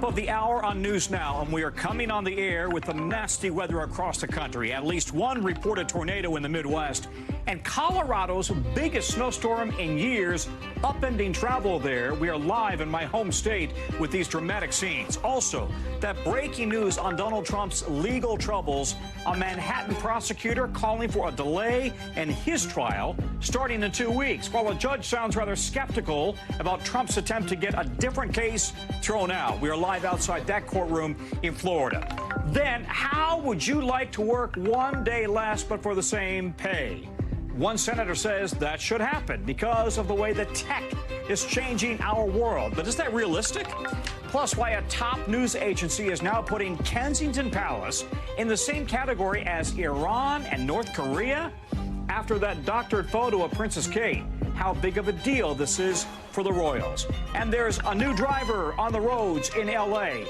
Top of the hour on News Now, and we are coming on the air with the nasty weather across the country. At least one reported tornado in the Midwest, and Colorado's biggest snowstorm in years, upending travel there. We are live in my home state with these dramatic scenes. Also, that breaking news on Donald Trump's legal troubles. A Manhattan prosecutor calling for a delay in his trial starting in 2 weeks, while a judge sounds rather skeptical about Trump's attempt to get a different case thrown out. We are live outside that courtroom in Florida. Then, how would you like to work one day less but for the same pay? One senator says that should happen because of the way that tech is changing our world. But is that realistic? Plus, why a top news agency is now putting Kensington Palace in the same category as Iran and North Korea after that doctored photo of Princess Kate. How big of a deal this is for the royals. And there's a new driver on the roads in L.A.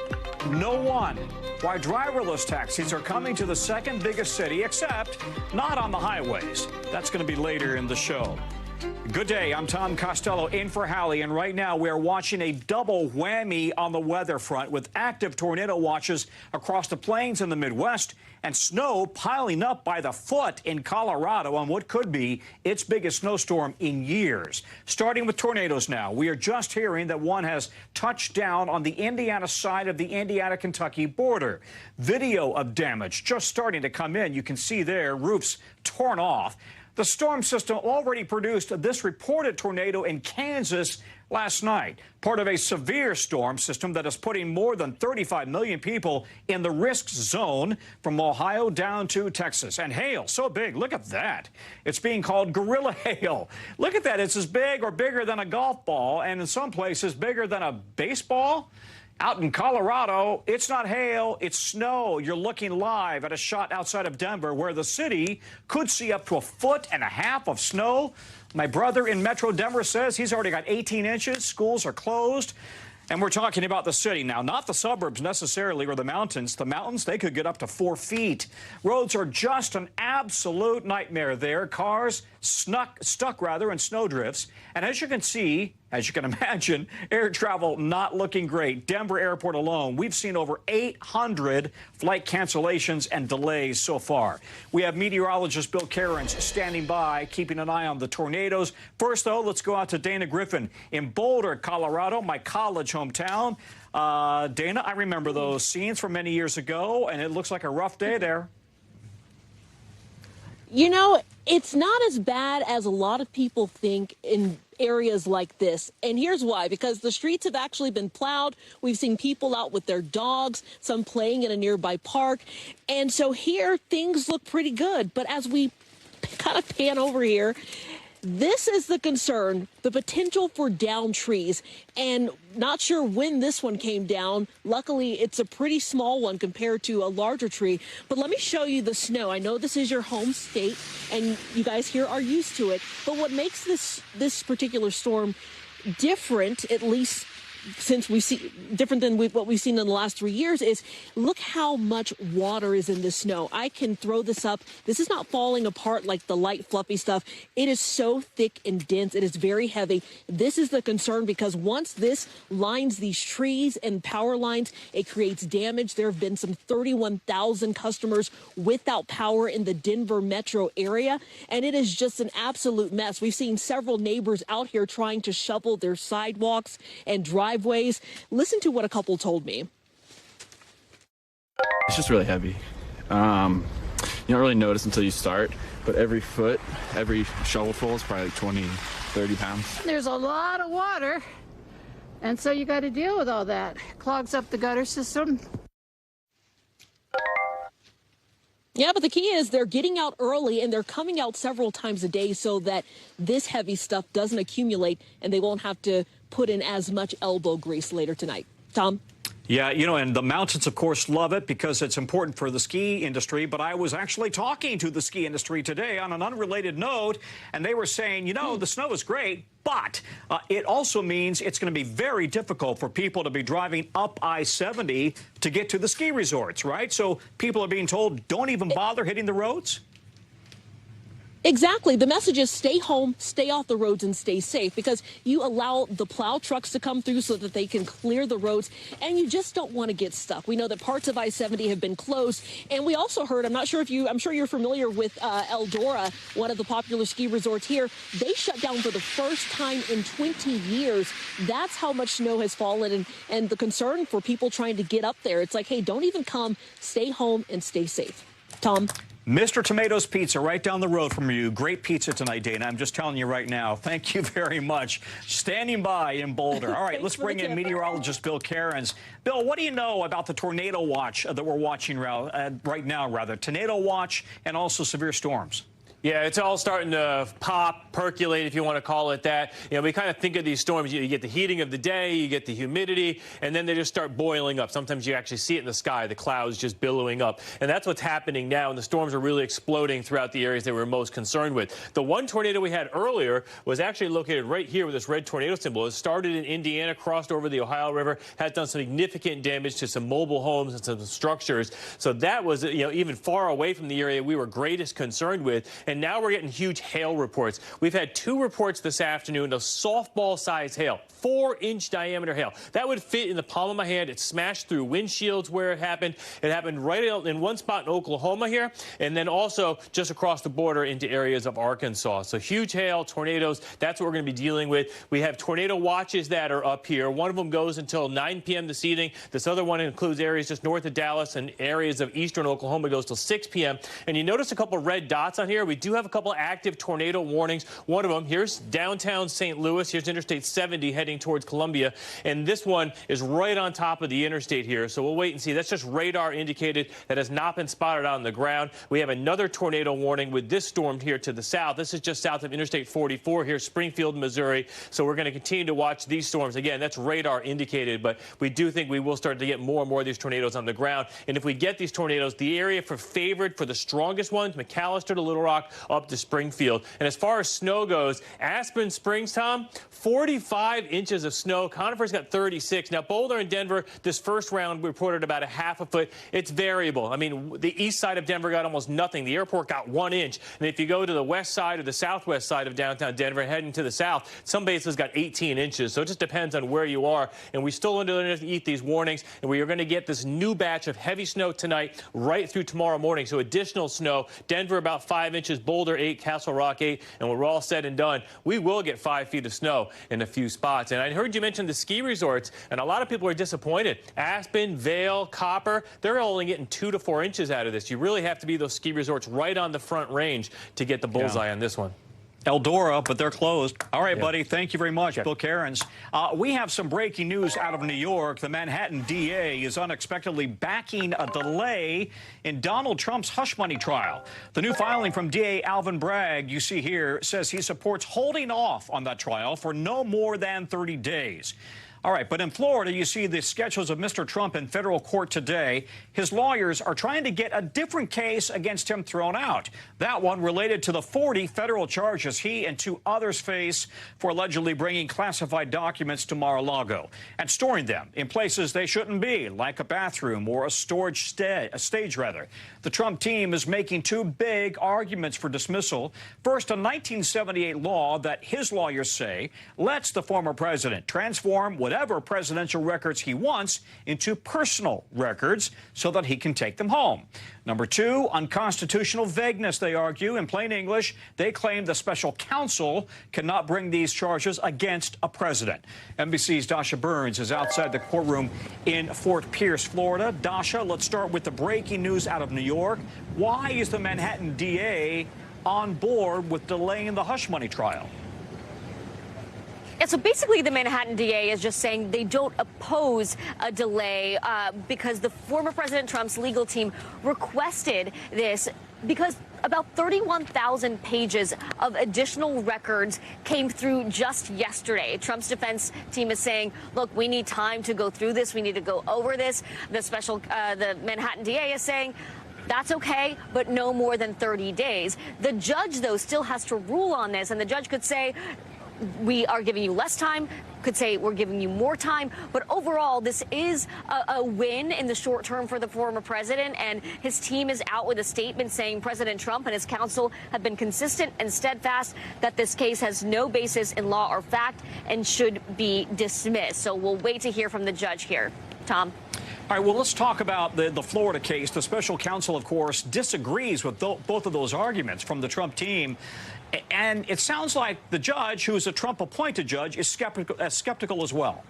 No one. Why driverless taxis are coming to the second biggest city, except not on the highways. That's going to be later in the show. Good day. I'm Tom Costello in for Hallie, and right now we are watching a double whammy on the weather front with active tornado watches across the plains in the Midwest and snow piling up by the foot in Colorado on what could be its biggest snowstorm in years. Starting with tornadoes now, we are just hearing that one has touched down on the Indiana side of the Indiana-Kentucky border. Video of damage just starting to come in. You can see there roofs torn off. The storm system already produced this reported tornado in Kansas last night, part of a severe storm system that is putting more than 35 million people in the risk zone from Ohio down to Texas. And hail, so big, look at that. It's being called gorilla hail. Look at that, it's as big or bigger than a golf ball, and in some places bigger than a baseball. Out in Colorado, it's not hail, it's snow. You're looking live at a shot outside of Denver where the city could see up to 1.5 feet of snow. My brother in Metro Denver says he's already got 18 inches. Schools are closed. And we're talking about the city now, not the suburbs necessarily or the mountains. The mountains, they could get up to 4 feet. Roads are just an absolute nightmare there. Cars stuck in snowdrifts. And as you can see, as you can imagine, air travel not looking great. Denver Airport alone, we've seen over 800 flight cancellations and delays so far. We have meteorologist Bill Cairns standing by, keeping an eye on the tornadoes. First, though, let's go out to Dana Griffin in Boulder, Colorado, my college hometown. Dana, I remember those scenes from many years ago, and it looks like a rough day there. You know, it's not as bad as a lot of people think in areas like this. And here's why, because the streets have actually been plowed. We've seen people out with their dogs, some playing in a nearby park. And so here things look pretty good. But as we kind of pan over here, this is the concern, the potential for downed trees. And not sure when this one came down. Luckily, it's a pretty small one compared to a larger tree. But let me show you the snow. I know this is your home state, and you guys here are used to it. But what makes this particular storm different, at least since we see different than what we've seen in the last 3 years, is look how much water is in the snow. I can throw this up. This is not falling apart like the light fluffy stuff. It is so thick and dense. It is very heavy. This is the concern because once this lines these trees and power lines, it creates damage. There have been some 31,000 customers without power in the Denver metro area, and it is just an absolute mess. We've seen several neighbors out here trying to shovel their sidewalks and driveways. Listen to what a couple told me. It's just really heavy. You don't really notice until you start, but every shovelful is probably like 20, 30 pounds. There's a lot of water, and so you got to deal with all that. Clogs up the gutter system. Yeah, but the key is they're getting out early and they're coming out several times a day so that this heavy stuff doesn't accumulate and they won't have to put in as much elbow grease later tonight. Tom? Yeah, you know, and the mountains, of course, love it because it's important for the ski industry. But I was actually talking to the ski industry today on an unrelated note, and they were saying, you know, the snow is great, but it also means it's going to be very difficult for people to be driving up I-70 to get to the ski resorts, right? So people are being told, don't even bother hitting the roads? Exactly. The message is stay home, stay off the roads, and stay safe, because you allow the plow trucks to come through so that they can clear the roads, and you just don't want to get stuck. We know that parts of I-70 have been closed, and we also heard, I'm sure you're familiar with Eldora, one of the popular ski resorts here. They shut down for the first time in 20 years. That's how much snow has fallen, and the concern for people trying to get up there. It's like, hey, don't even come, stay home, and stay safe. Tom? Mr. Tomatoes Pizza, right down the road from you. Great pizza tonight, Dana. I'm just telling you right now. Thank you very much. Standing by in Boulder. All right, let's bring in meteorologist Bill Cairns. Bill, what do you know about the tornado watch that we're watching right now, tornado watch and also severe storms? Yeah, it's all starting to pop, percolate, if you want to call it that. You know, we kind of think of these storms, you get the heating of the day, you get the humidity, and then they just start boiling up. Sometimes you actually see it in the sky, the clouds just billowing up. And that's what's happening now, and the storms are really exploding throughout the areas that we're most concerned with. The one tornado we had earlier was actually located right here with this red tornado symbol. It started in Indiana, crossed over the Ohio River, has done significant damage to some mobile homes and some structures. So that was, even far away from the area we were greatest concerned with. And now we're getting huge hail reports. We've had 2 reports this afternoon of softball-sized hail, 4-inch diameter hail. That would fit in the palm of my hand. It smashed through windshields where it happened. It happened right in one spot in Oklahoma here, and then also just across the border into areas of Arkansas. So huge hail, tornadoes, that's what we're going to be dealing with. We have tornado watches that are up here. One of them goes until 9 p.m. this evening. This other one includes areas just north of Dallas and areas of eastern Oklahoma. It goes till 6 p.m. And you notice a couple red dots on here. We do have a couple active tornado warnings. One of them, here's downtown St. Louis. Here's Interstate 70 heading towards Columbia. And this one is right on top of the interstate here. So we'll wait and see. That's just radar indicated. That has not been spotted on the ground. We have another tornado warning with this storm here to the south. This is just south of Interstate 44 here, Springfield, Missouri. So we're going to continue to watch these storms. Again, that's radar indicated, but we do think we will start to get more and more of these tornadoes on the ground. And if we get these tornadoes, the area favored for the strongest ones, McAllister to Little Rock, up to Springfield. And as far as snow goes, Aspen Springs, Tom, 45 inches of snow. Conifer's got 36. Now, Boulder and Denver, this first round reported about a half a foot. It's variable. I mean, the east side of Denver got almost nothing. The airport got 1 inch. And if you go to the west side or the southwest side of downtown Denver, heading to the south, some bases got 18 inches. So it just depends on where you are. And we still underneath these warnings. And we are going to get this new batch of heavy snow tonight right through tomorrow morning. So additional snow. Denver about 5 inches, Boulder 8, Castle Rock 8, and when we're all said and done, we will get 5 feet of snow in a few spots. And I heard you mention the ski resorts, and a lot of people are disappointed. Aspen, Vail, Copper, they're only getting 2 to 4 inches out of this. You really have to be those ski resorts right on the front range to get the bullseye on this one. Eldora, but they're closed. All right, buddy. Thank you very much, Bill Cairns. We have some breaking news out of New York. The Manhattan DA is unexpectedly backing a delay in Donald Trump's hush money trial. The new filing from DA Alvin Bragg, you see here, says he supports holding off on that trial for no more than 30 days. All right, but in Florida, you see the schedules of Mr. Trump in federal court today. His lawyers are trying to get a different case against him thrown out. That one related to the 40 federal charges he and 2 others face for allegedly bringing classified documents to Mar-a-Lago and storing them in places they shouldn't be, like a bathroom or a storage stage. The Trump team is making 2 big arguments for dismissal. First, a 1978 law that his lawyers say lets the former president transform whatever presidential records he wants into personal records so that he can take them home. Number 2, unconstitutional vagueness, they argue. In plain English, they claim the special counsel cannot bring these charges against a president. NBC's Dasha Burns is outside the courtroom in Fort Pierce, Florida. Dasha, let's start with the breaking news out of New York. Why is the Manhattan DA on board with delaying the hush money trial? Yeah, so basically the Manhattan DA is just saying they don't oppose a delay because the former President Trump's legal team requested this because about 31,000 pages of additional records came through just yesterday. Trump's defense team is saying, look, we need time to go through this. We need to go over this. The Manhattan DA is saying, that's okay, but no more than 30 days. The judge, though, still has to rule on this, and the judge could say, we are giving you less time, could say we're giving you more time. But overall, this is a win in the short term for the former president, and his team is out with a statement saying President Trump and his counsel have been consistent and steadfast that this case has no basis in law or fact and should be dismissed. So we'll wait to hear from the judge here. Tom. All right, well, let's talk about the Florida case. The special counsel, of course, disagrees with both of those arguments from the Trump team. And it sounds like the judge, who is a Trump-appointed judge, is skeptical as well.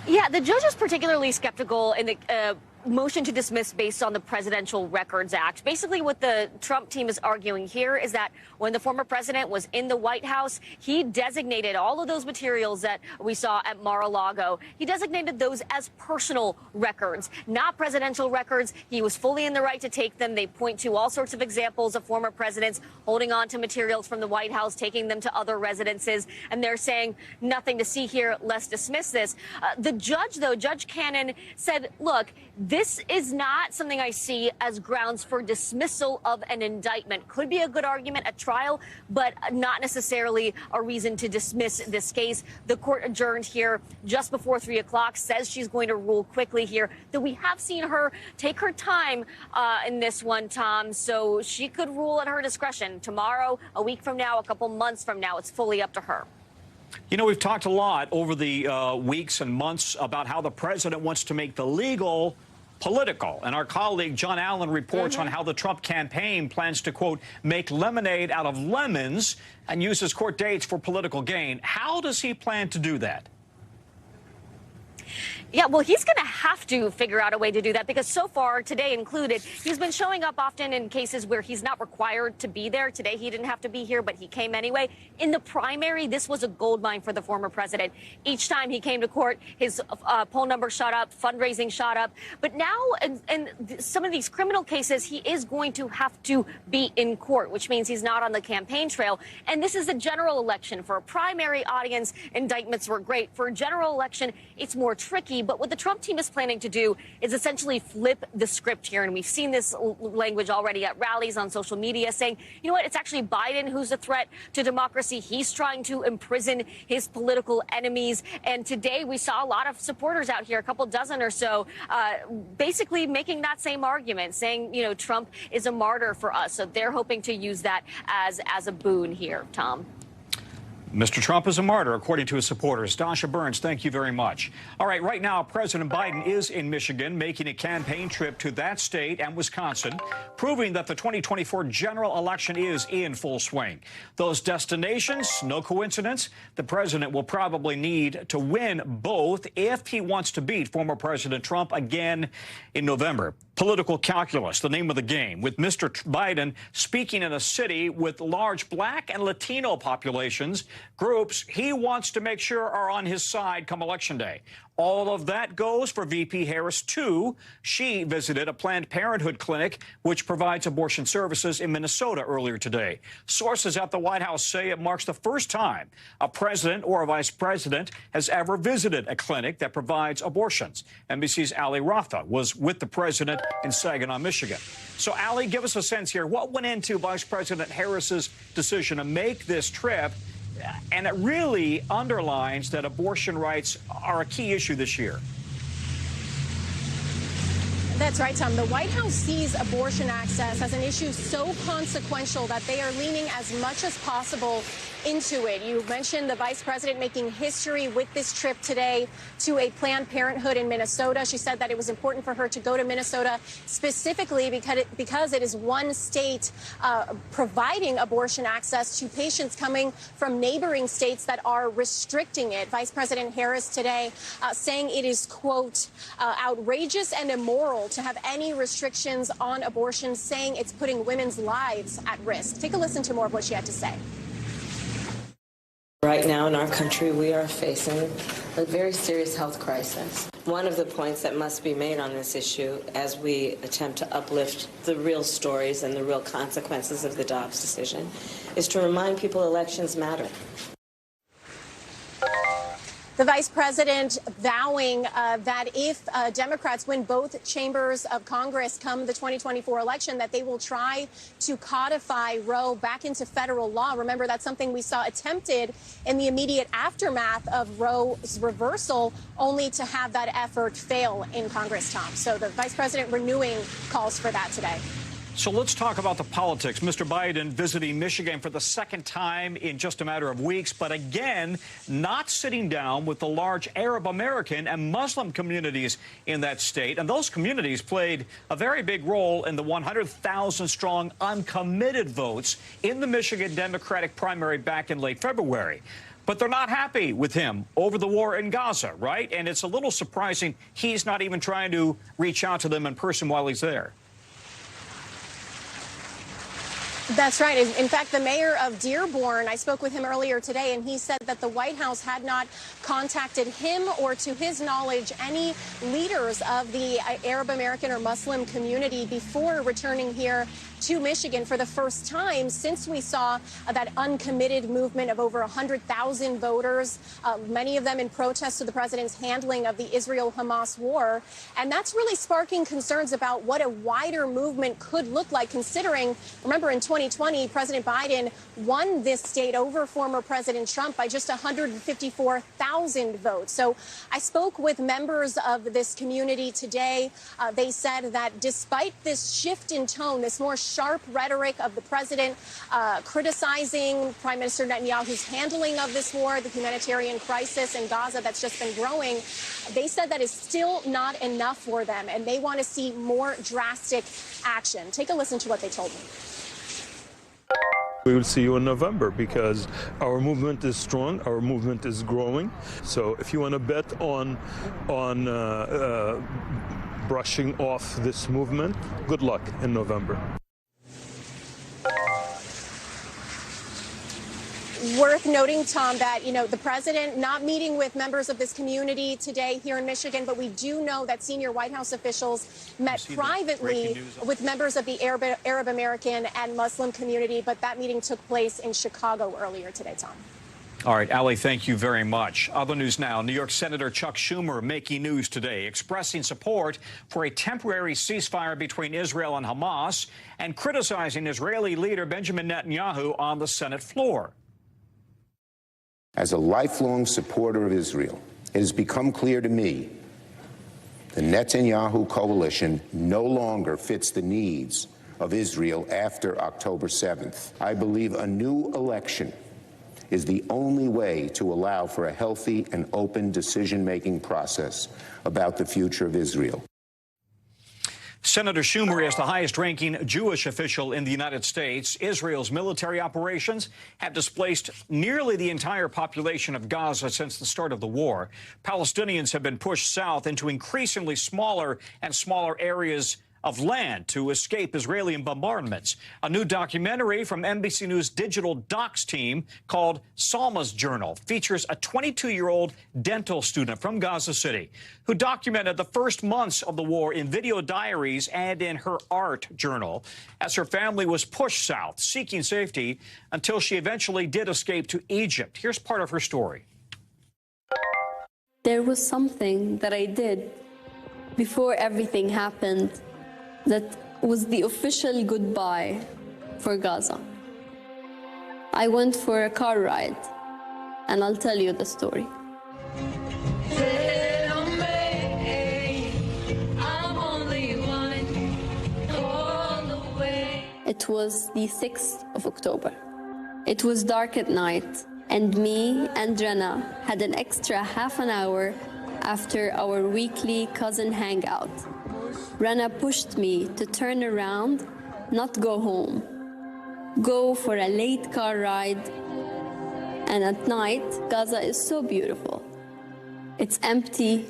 Yeah, the judge is particularly skeptical in the motion to dismiss based on the Presidential Records Act. Basically, what the Trump team is arguing here is that when the former president was in the White House, he designated all of those materials that we saw at Mar-a-Lago. He designated those as personal records, not presidential records. He was fully in the right to take them. They point to all sorts of examples of former presidents holding on to materials from the White House, taking them to other residences, and they're saying nothing to see here. Let's dismiss this. The judge, though, Judge Cannon, said, look, this is not something I see as grounds for dismissal of an indictment. Could be a good argument at trial, but not necessarily a reason to dismiss this case. The court adjourned here just before 3 o'clock, says she's going to rule quickly here. Though we have seen her take her time in this one, Tom, so she could rule at her discretion. Tomorrow, a week from now, a couple months from now, it's fully up to her. You know, we've talked a lot over the weeks and months about how the president wants to make the legal political. And our colleague John Allen reports on how the Trump campaign plans to, quote, make lemonade out of lemons and uses court dates for political gain. How does he plan to do that? Yeah, well, he's going to have to figure out a way to do that because so far, today included, he's been showing up often in cases where he's not required to be there. Today, he didn't have to be here, but he came anyway. In the primary, this was a goldmine for the former president. Each time he came to court, his poll number shot up, fundraising shot up. But now, in some of these criminal cases, he is going to have to be in court, which means he's not on the campaign trail. And this is a general election. For a primary audience, indictments were great. For a general election, it's more tricky. But what the Trump team is planning to do is essentially flip the script here. And we've seen this language already at rallies on social media saying, you know what, it's actually Biden who's a threat to democracy. He's trying to imprison his political enemies. And today we saw a lot of supporters out here, a couple dozen or so, basically making that same argument, saying, you know, Trump is a martyr for us. So they're hoping to use that as a boon here, Tom. Mr. Trump is a martyr, according to his supporters. Dasha Burns, thank you very much. All right, right now, President Biden is in Michigan, making a campaign trip to that state and Wisconsin, proving that the 2024 general election is in full swing. Those destinations, no coincidence, the president will probably need to win both if he wants to beat former President Trump again in November. Political calculus, the name of the game, with Mr. Biden speaking in a city with large Black and Latino populations, groups he wants to make sure are on his side come Election Day. All of that goes for VP Harris, too. She visited a Planned Parenthood clinic which provides abortion services in Minnesota earlier today. Sources at the White House say it marks the first time a president or a vice president has ever visited a clinic that provides abortions. NBC's Hallie was with the president in Saginaw, Michigan. So, Hallie, give us a sense here. What went into Vice President Harris's decision to make this trip? And it really underlines that abortion rights are a key issue this year. That's right, Tom. The White House sees abortion access as an issue so consequential that they are leaning as much as possible into it. You mentioned the vice president making history with this trip today to a Planned Parenthood in Minnesota. She said that it was important for her to go to Minnesota specifically because it is one state providing abortion access to patients coming from neighboring states that are restricting it. Vice President Harris today saying it is, quote, outrageous and immoral to have any restrictions on abortion, saying it's putting women's lives at risk. Take a listen to more of what she had to say. Right now in our country, we are facing a very serious health crisis. One of the points that must be made on this issue as we attempt to uplift the real stories and the real consequences of the Dobbs decision is to remind people elections matter. The vice president vowing that if Democrats win both chambers of Congress come the 2024 election, that they will try to codify Roe back into federal law. Remember, that's something we saw attempted in the immediate aftermath of Roe's reversal, only to have that effort fail in Congress, Tom. So the vice president renewing calls for that today. So let's talk about the politics. Mr. Biden visiting Michigan for the second time in just a matter of weeks, but again, not sitting down with the large Arab American and Muslim communities in that state. And those communities played a very big role in the 100,000-strong uncommitted votes in the Michigan Democratic primary back in late February. But they're not happy with him over the war in Gaza, right? And it's a little surprising he's not even trying to reach out to them in person while he's there. That's right. In fact, the mayor of Dearborn, I spoke with him earlier today, and he said that the White House had not contacted him or, to his knowledge, any leaders of the Arab American or Muslim community before returning here to Michigan for the first time since we saw that uncommitted movement of over 100,000 voters, many of them in protest to the president's handling of the Israel-Hamas war. And that's really sparking concerns about what a wider movement could look like, considering, remember, in 2020, President Biden won this state over former President Trump by just 154,000 votes. So I spoke with members of this community today. They said that despite this shift in tone, this more sharp rhetoric of the president criticizing Prime Minister Netanyahu's handling of this war, the humanitarian crisis in Gaza that's just been growing, they said that is still not enough for them, and they want to see more drastic action. Take a listen to what they told me. We will see you in November because our movement is strong, our movement is growing. So if you want to bet on brushing off this movement, good luck in November. Worth noting, Tom, that, the president not meeting with members of this community today here in Michigan, but we do know that senior White House officials met privately with members of the Arab American and Muslim community, but that meeting took place in Chicago earlier today, Tom. All right, Hallie, thank you very much. Other news now. New York Senator Chuck Schumer making news today, expressing support for a temporary ceasefire between Israel and Hamas and criticizing Israeli leader Benjamin Netanyahu on the Senate floor. As a lifelong supporter of Israel, it has become clear to me the Netanyahu coalition no longer fits the needs of Israel after October 7th. I believe a new election is the only way to allow for a healthy and open decision-making process about the future of Israel. Senator Schumer is the highest-ranking Jewish official in the United States. Israel's military operations have displaced nearly the entire population of Gaza since the start of the war. Palestinians have been pushed south into increasingly smaller and smaller areas of land to escape Israeli bombardments. A new documentary from NBC News Digital docs team called Salma's Journal features a 22-year-old dental student from Gaza City who documented the first months of the war in video diaries and in her art journal as her family was pushed south, seeking safety until she eventually did escape to Egypt. Here's part of her story. There was something that I did before everything happened that was the official goodbye for Gaza. I went for a car ride, and I'll tell you the story. It was the 6th of October. It was dark at night, and me and Jenna had an extra half an hour after our weekly cousin hangout. Rana pushed me to turn around, not go home, go for a late car ride. And at night, Gaza is so beautiful. It's empty,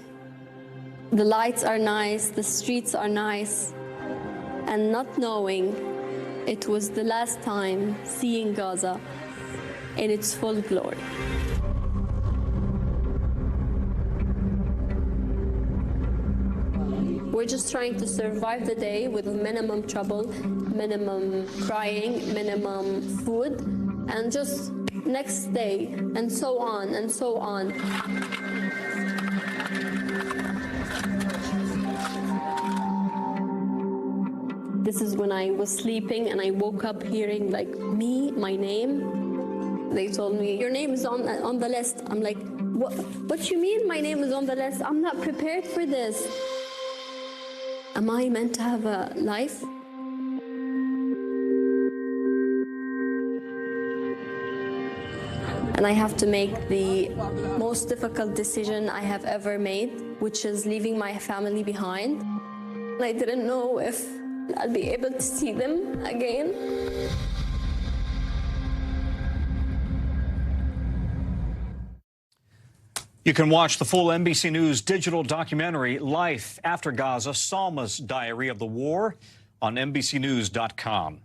the lights are nice, the streets are nice, and not knowing it was the last time seeing Gaza in its full glory. We're just trying to survive the day with minimum trouble, minimum crying, minimum food, and just next day, and so on and so on. This is when I was sleeping and I woke up hearing like my name. They told me, your name is on the list. I'm like, what you mean my name is on the list? I'm not prepared for this. Am I meant to have a life? And I have to make the most difficult decision I have ever made, which is leaving my family behind. I didn't know if I'll be able to see them again. You can watch the full NBC News digital documentary, Life After Gaza, Salma's Diary of the War, on NBCNews.com.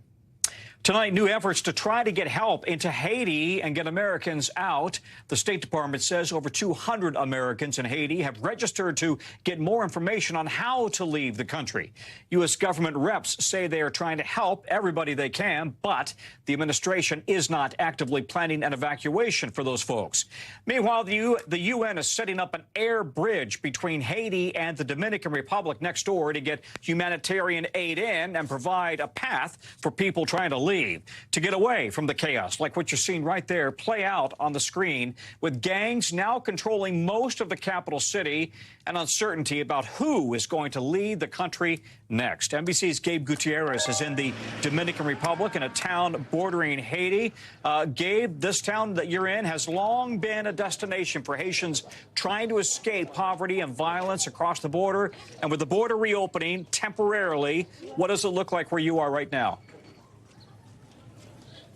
Tonight, new efforts to try to get help into Haiti and get Americans out. The State Department says over 200 Americans in Haiti have registered to get more information on how to leave the country. U.S. government reps say they are trying to help everybody they can, but the administration is not actively planning an evacuation for those folks. Meanwhile, the UN is setting up an air bridge between Haiti and the Dominican Republic next door to get humanitarian aid in and provide a path for people trying to leave, to get away from the chaos, like what you're seeing right there play out on the screen, with gangs now controlling most of the capital city and uncertainty about who is going to lead the country next. NBC's Gabe Gutierrez is in the Dominican Republic in a town bordering Haiti. Gabe, this town that you're in has long been a destination for Haitians trying to escape poverty and violence across the border. And with the border reopening temporarily, what does it look like where you are right now?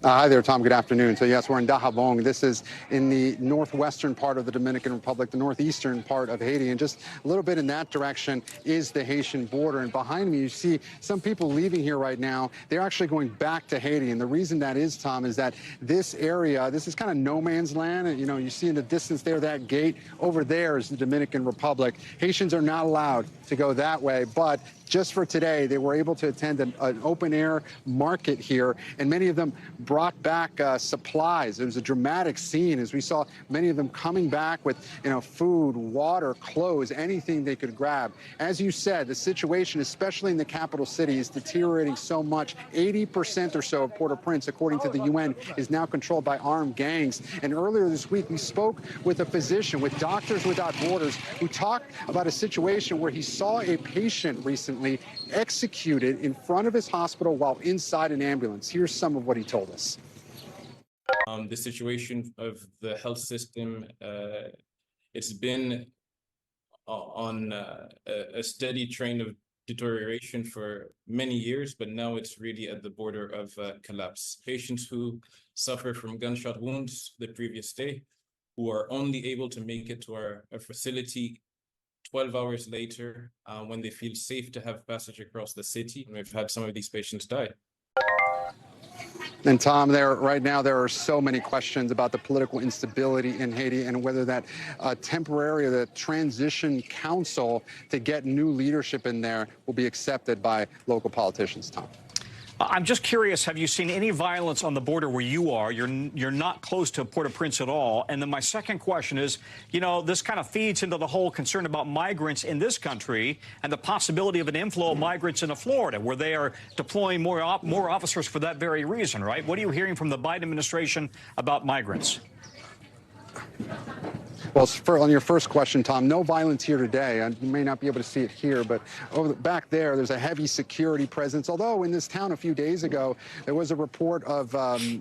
Hi there, Tom. Good afternoon. So, yes, we're in Dajabon. This is in the northwestern part of the Dominican Republic, the northeastern part of Haiti. And just a little bit in that direction is the Haitian border. And behind me, you see some people leaving here right now. They're actually going back to Haiti. And the reason that is, Tom, is that this area, this is kind of no man's land. And, you know, you see in the distance there, that gate over there is the Dominican Republic. Haitians are not allowed to go that way. But just for today, they were able to attend an open-air market here, and many of them brought back supplies. It was a dramatic scene as we saw many of them coming back with, you know, food, water, clothes, anything they could grab. As you said, the situation, especially in the capital city, is deteriorating so much. 80% or so of Port-au-Prince, according to the UN, is now controlled by armed gangs. And earlier this week, we spoke with a physician with Doctors Without Borders who talked about a situation where he saw a patient recently executed in front of his hospital while inside an ambulance. Here's some of what he told us. The situation of the health system, it's been on a steady train of deterioration for many years, but now it's really at the border of collapse. Patients who suffer from gunshot wounds the previous day, who are only able to make it to our facility 12 hours later, when they feel safe to have passage across the city. And we've had some of these patients die. And Tom, right now there are so many questions about the political instability in Haiti and whether that temporary, the transition council to get new leadership in there will be accepted by local politicians, Tom. I'm just curious, have you seen any violence on the border where you are? You're not close to Port-au-Prince at all. And then my second question is, you know, this kind of feeds into the whole concern about migrants in this country and the possibility of an inflow of migrants into Florida, where they are deploying more officers for that very reason, right? What are you hearing from the Biden administration about migrants? Well, on your first question, Tom, no violence here today. You may not be able to see it here, but back there's a heavy security presence. Although in this town a few days ago, there was a report of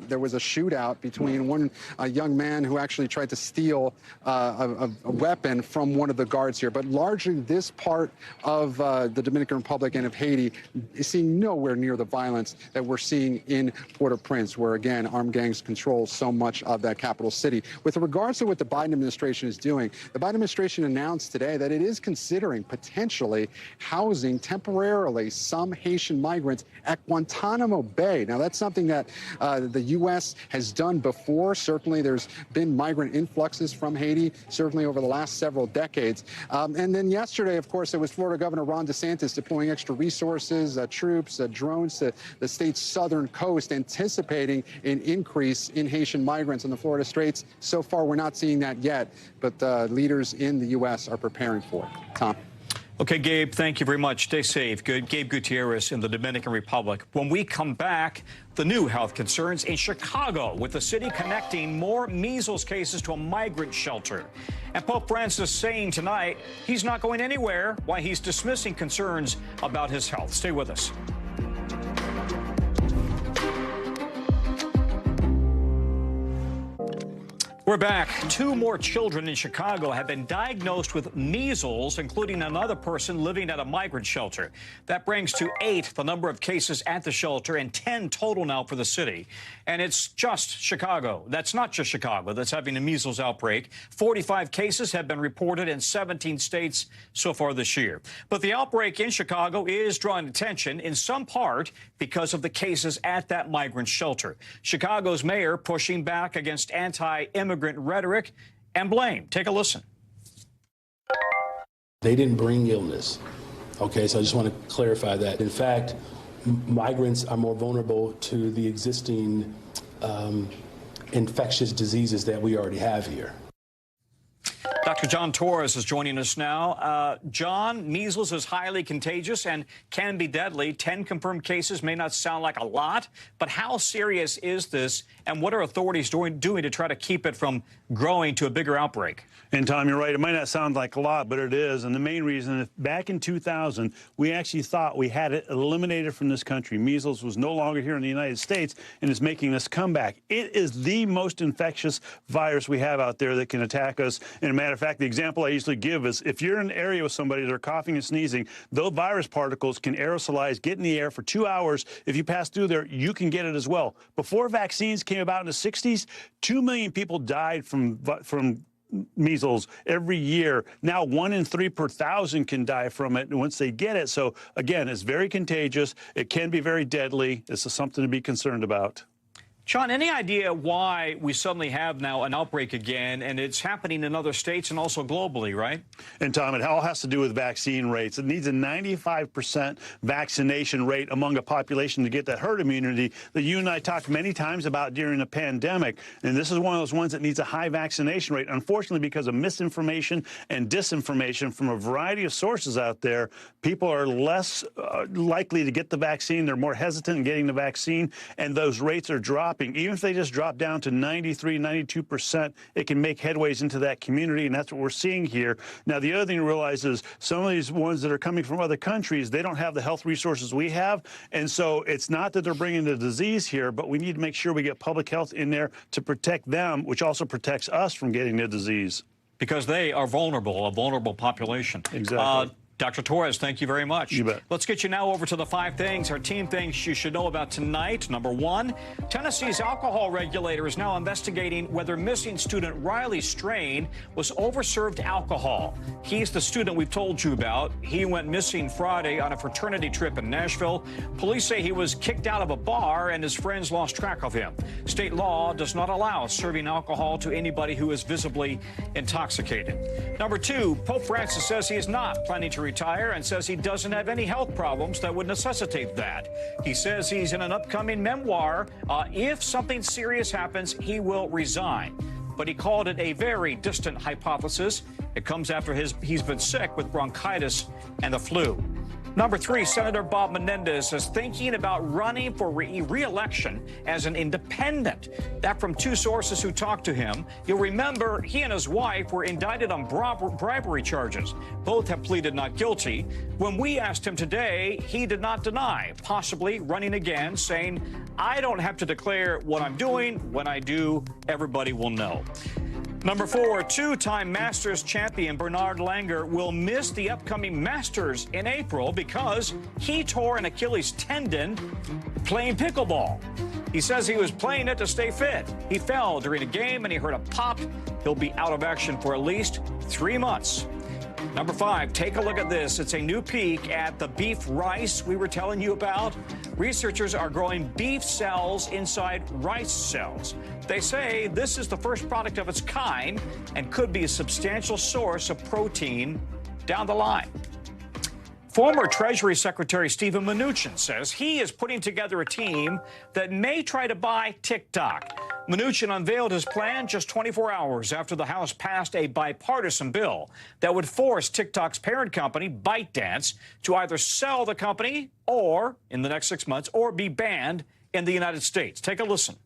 there was a shootout between a young man who actually tried to steal a weapon from one of the guards here. But largely this part of the Dominican Republic and of Haiti is seeing nowhere near the violence that we're seeing in Port-au-Prince, where, again, armed gangs control so much of that capital city. With regards to what the Biden administration is doing, the Biden administration announced today that it is considering potentially housing temporarily some Haitian migrants at Guantanamo Bay. Now, that's something that the U.S. has done before. Certainly, there's been migrant influxes from Haiti, certainly over the last several decades. And then yesterday, of course, it was Florida Governor Ron DeSantis deploying extra resources, troops, drones to the state's southern coast, anticipating an increase in Haitian migrants in the Florida Straits. So far, we're not seeing that yet, but leaders in the U.S. are preparing for it. Tom. Okay, Gabe, thank you very much. Stay safe. Good. Gabe Gutierrez in the Dominican Republic. When we come back, the new health concerns in Chicago, with the city connecting more measles cases to a migrant shelter. And Pope Francis saying tonight he's not going anywhere, why he's dismissing concerns about his health. Stay with us. We're back. 2 more children in Chicago have been diagnosed with measles, including another person living at a migrant shelter. That brings to 8 the number of cases at the shelter and 10 total now for the city. And it's just Chicago. That's not just Chicago that's having a measles outbreak. 45 cases have been reported in 17 states so far this year. But the outbreak in Chicago is drawing attention in some part because of the cases at that migrant shelter. Chicago's mayor pushing back against anti-immigrant rhetoric and blame. Take a listen. They didn't bring illness. Okay, so I just want to clarify that. In fact, migrants are more vulnerable to the existing infectious diseases that we already have here. Dr. John Torres is joining us now. John, measles is highly contagious and can be deadly. 10 confirmed cases may not sound like a lot, but how serious is this, and what are authorities doing to try to keep it from growing to a bigger outbreak? And Tom, you're right. It might not sound like a lot, but it is. And the main reason is back in 2000, we actually thought we had it eliminated from this country. Measles was no longer here in the United States and is making this comeback. It is the most infectious virus we have out there that can attack us. And a matter of fact, the example I usually give is if you're in an area with somebody that are coughing and sneezing, those virus particles can aerosolize, get in the air for 2 hours. If you pass through there, you can get it as well. Before vaccines came about in the 60s, 2 million people died from measles every year. Now 1 in 3 per 1,000 can die from it once they get it. So again, it's very contagious. It can be very deadly. This is something to be concerned about. John, any idea why we suddenly have now an outbreak again, and it's happening in other states and also globally, right? And Tom, it all has to do with vaccine rates. It needs a 95% vaccination rate among a population to get that herd immunity that you and I talked many times about during the pandemic. And this is one of those ones that needs a high vaccination rate. Unfortunately, because of misinformation and disinformation from a variety of sources out there, people are less likely to get the vaccine. They're more hesitant in getting the vaccine, and those rates are dropping. Even if they just drop down to 93, 92%, it can make headways into that community, and that's what we're seeing here. Now, the other thing to realize is some of these ones that are coming from other countries, they don't have the health resources we have, and so it's not that they're bringing the disease here, but we need to make sure we get public health in there to protect them, which also protects us from getting the disease. Because they are vulnerable, a vulnerable population. Exactly. Dr. Torres, thank you very much. You bet. Let's get you now over to the 5 things, our team thinks you should know about tonight. Number 1, Tennessee's alcohol regulator is now investigating whether missing student Riley Strain was overserved alcohol. He's the student we've told you about. He went missing Friday on a fraternity trip in Nashville. Police say he was kicked out of a bar and his friends lost track of him. State law does not allow serving alcohol to anybody who is visibly intoxicated. Number 2, Pope Francis says he is not planning to retire and says he doesn't have any health problems that would necessitate that. He says he's in an upcoming memoir. If something serious happens, he will resign. But he called it a very distant hypothesis. It comes after he's been sick with bronchitis and the flu. Number 3, Senator Bob Menendez is thinking about running for re-election as an independent. That from 2 sources who talked to him. You'll remember he and his wife were indicted on bribery charges. Both have pleaded not guilty. When we asked him today, he did not deny possibly running again, saying, "I don't have to declare what I'm doing. When I do, everybody will know." Number 4, 2-time Masters champion Bernard Langer will miss the upcoming Masters in April because he tore an Achilles tendon playing pickleball. He says he was playing it to stay fit. He fell during a game and he heard a pop. He'll be out of action for at least 3 months. Number 5, take a look at this. It's a new peek at the beef rice we were telling you about. Researchers are growing beef cells inside rice cells. They say this is the first product of its kind and could be a substantial source of protein down the line. Former Treasury Secretary Steven Mnuchin says he is putting together a team that may try to buy TikTok. Mnuchin unveiled his plan just 24 hours after the House passed a bipartisan bill that would force TikTok's parent company, ByteDance, to either sell the company or, in the next 6 months, or be banned in the United States. Take a listen.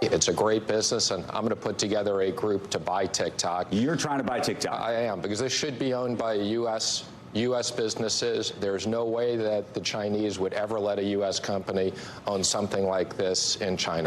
It's a great business, and I'm going to put together a group to buy TikTok. You're trying to buy TikTok? I am, because this should be owned by U.S. businesses. There's no way that the Chinese would ever let a U.S. company own something like this in China.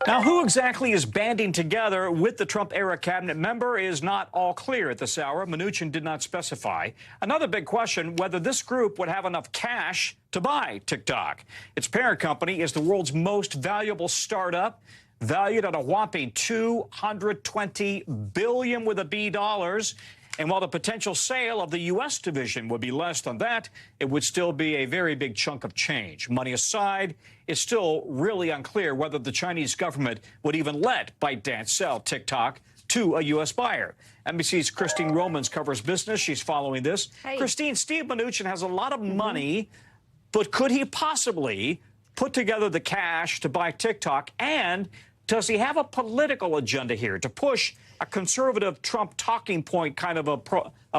Now, who exactly is banding together with the Trump-era cabinet member is not all clear at this hour. Mnuchin did not specify. Another big question, whether this group would have enough cash to buy TikTok. Its parent company is the world's most valuable startup, valued at a whopping $220 billion with a B dollars. And while the potential sale of the U.S. division would be less than that, it would still be a very big chunk of change. Money aside, it's still really unclear whether the Chinese government would even let ByteDance sell TikTok to a U.S. buyer. NBC's Christine Romans covers business. She's following this. Hey. Christine, Steve Mnuchin has a lot of money, but could he possibly put together the cash to buy TikTok? And does he have a political agenda here to push a conservative Trump talking point kind of a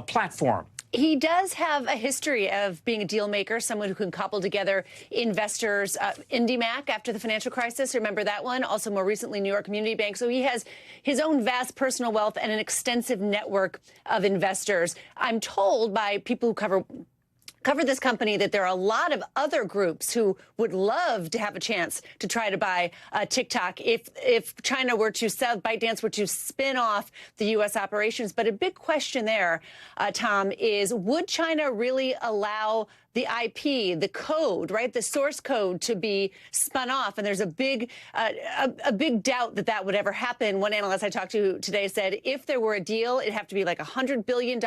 platform? He does have a history of being a deal maker, someone who can cobble together investors. IndyMac after the financial crisis, remember that one? Also more recently, New York Community Bank. So he has his own vast personal wealth and an extensive network of investors. I'm told by people who cover this company that there are a lot of other groups who would love to have a chance to try to buy TikTok if China were to sell, ByteDance were to spin off the U.S. operations. But a big question there, Tom, is would China really allow the IP, the code, right, the source code to be spun off? And there's a big doubt that that would ever happen. One analyst I talked to today said if there were a deal, it'd have to be like $100 billion,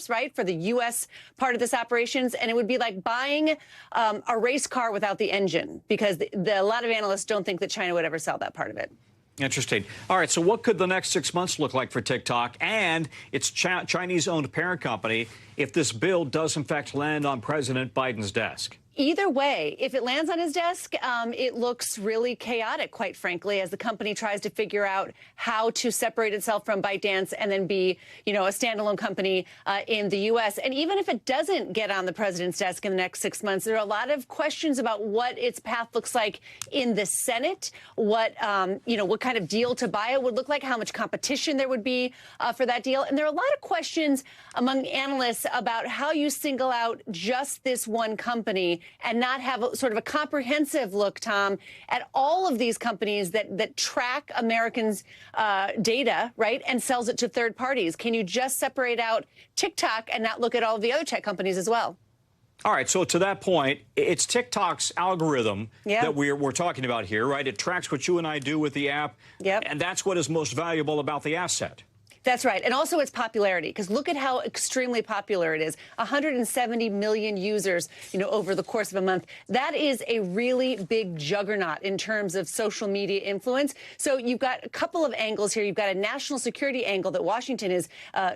right, for the U.S. part of this operations. And it would be like buying a race car without the engine, because a lot of analysts don't think that China would ever sell that part of it. Interesting. All right, so what could the next 6 months look like for TikTok and its Chinese-owned parent company if this bill does, in fact, land on President Biden's desk? Either way, if it lands on his desk, it looks really chaotic, quite frankly, as the company tries to figure out how to separate itself from ByteDance and then be, a standalone company in the U.S. And even if it doesn't get on the president's desk in the next 6 months, there are a lot of questions about what its path looks like in the Senate, what kind of deal to buy it would look like, how much competition there would be for that deal. And there are a lot of questions among analysts about how you single out just this one company and not have sort of a comprehensive look, Tom, at all of these companies that track Americans' data, right, and sells it to third parties. Can you just separate out TikTok and not look at all of the other tech companies as well? All right, so to that point, it's TikTok's algorithm that we're talking about here, right? It tracks what you and I do with the app, and that's what is most valuable about the asset. That's right. And also its popularity, because look at how extremely popular it is. 170 million users, over the course of a month. That is a really big juggernaut in terms of social media influence. So you've got a couple of angles here. You've got a national security angle that Washington is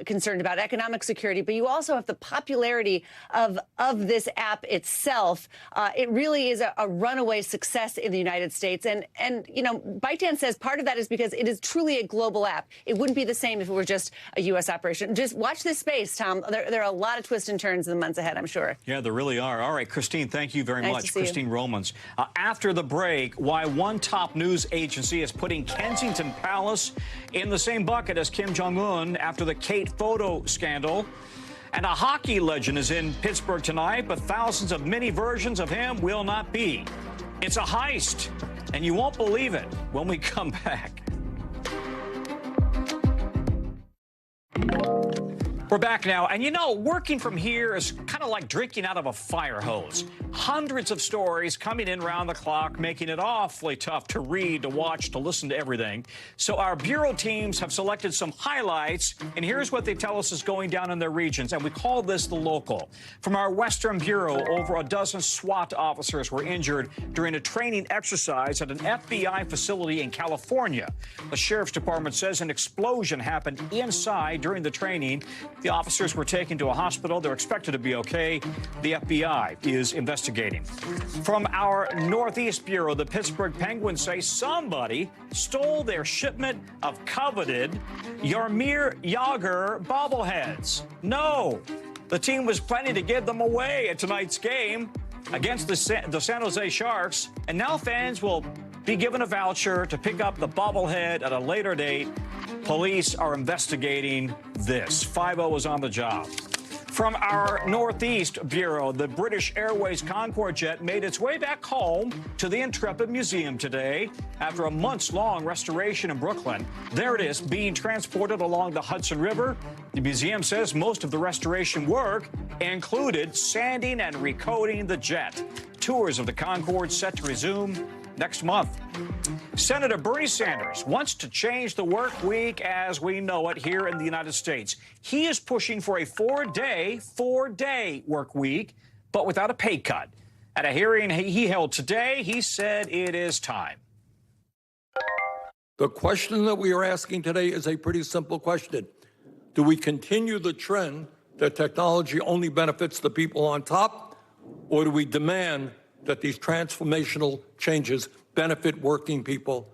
concerned about, economic security, but you also have the popularity of this app itself. It really is a runaway success in the United States. And ByteDance says part of that is because it is truly a global app. It wouldn't be the same if it were just a U.S. operation. Just watch this space, Tom. There are a lot of twists and turns in the months ahead, I'm sure. Yeah, there really are. All right, Christine, thank you very much. Christine you. Romans. After the break, why one top news agency is putting Kensington Palace in the same bucket as Kim Jong-un after the Kate photo scandal. And a hockey legend is in Pittsburgh tonight, but thousands of mini versions of him will not be. It's a heist, and you won't believe it when we come back. We're back now, and working from here is kind of like drinking out of a fire hose. Hundreds of stories coming in round the clock, making it awfully tough to read, to watch, to listen to everything. So our bureau teams have selected some highlights, and here's what they tell us is going down in their regions, and we call this the local. From our Western Bureau, over a dozen SWAT officers were injured during a training exercise at an FBI facility in California. The Sheriff's Department says an explosion happened inside during the training. The officers were taken to a hospital. They're expected to be okay. The FBI is investigating. From our Northeast Bureau, the Pittsburgh Penguins say somebody stole their shipment of coveted Jaromir Jagr bobbleheads. No, the team was planning to give them away at tonight's game against the San Jose Sharks, and now fans will be given a voucher to pick up the bobblehead at a later date. Police are investigating this. 5-0 is on the job. From our Northeast Bureau, the British Airways Concorde jet made its way back home to the Intrepid Museum today after a months-long restoration in Brooklyn. There it is, being transported along the Hudson River. The museum says most of the restoration work included sanding and recoating the jet. Tours of the Concorde set to resume next month. Senator Bernie Sanders wants to change the work week as we know it here in the United States. He is pushing for a four-day work week, but without a pay cut. At a hearing he held today, he said it is time. The question that we are asking today is a pretty simple question. Do we continue the trend that technology only benefits the people on top, or do we demand that these transformational changes benefit working people?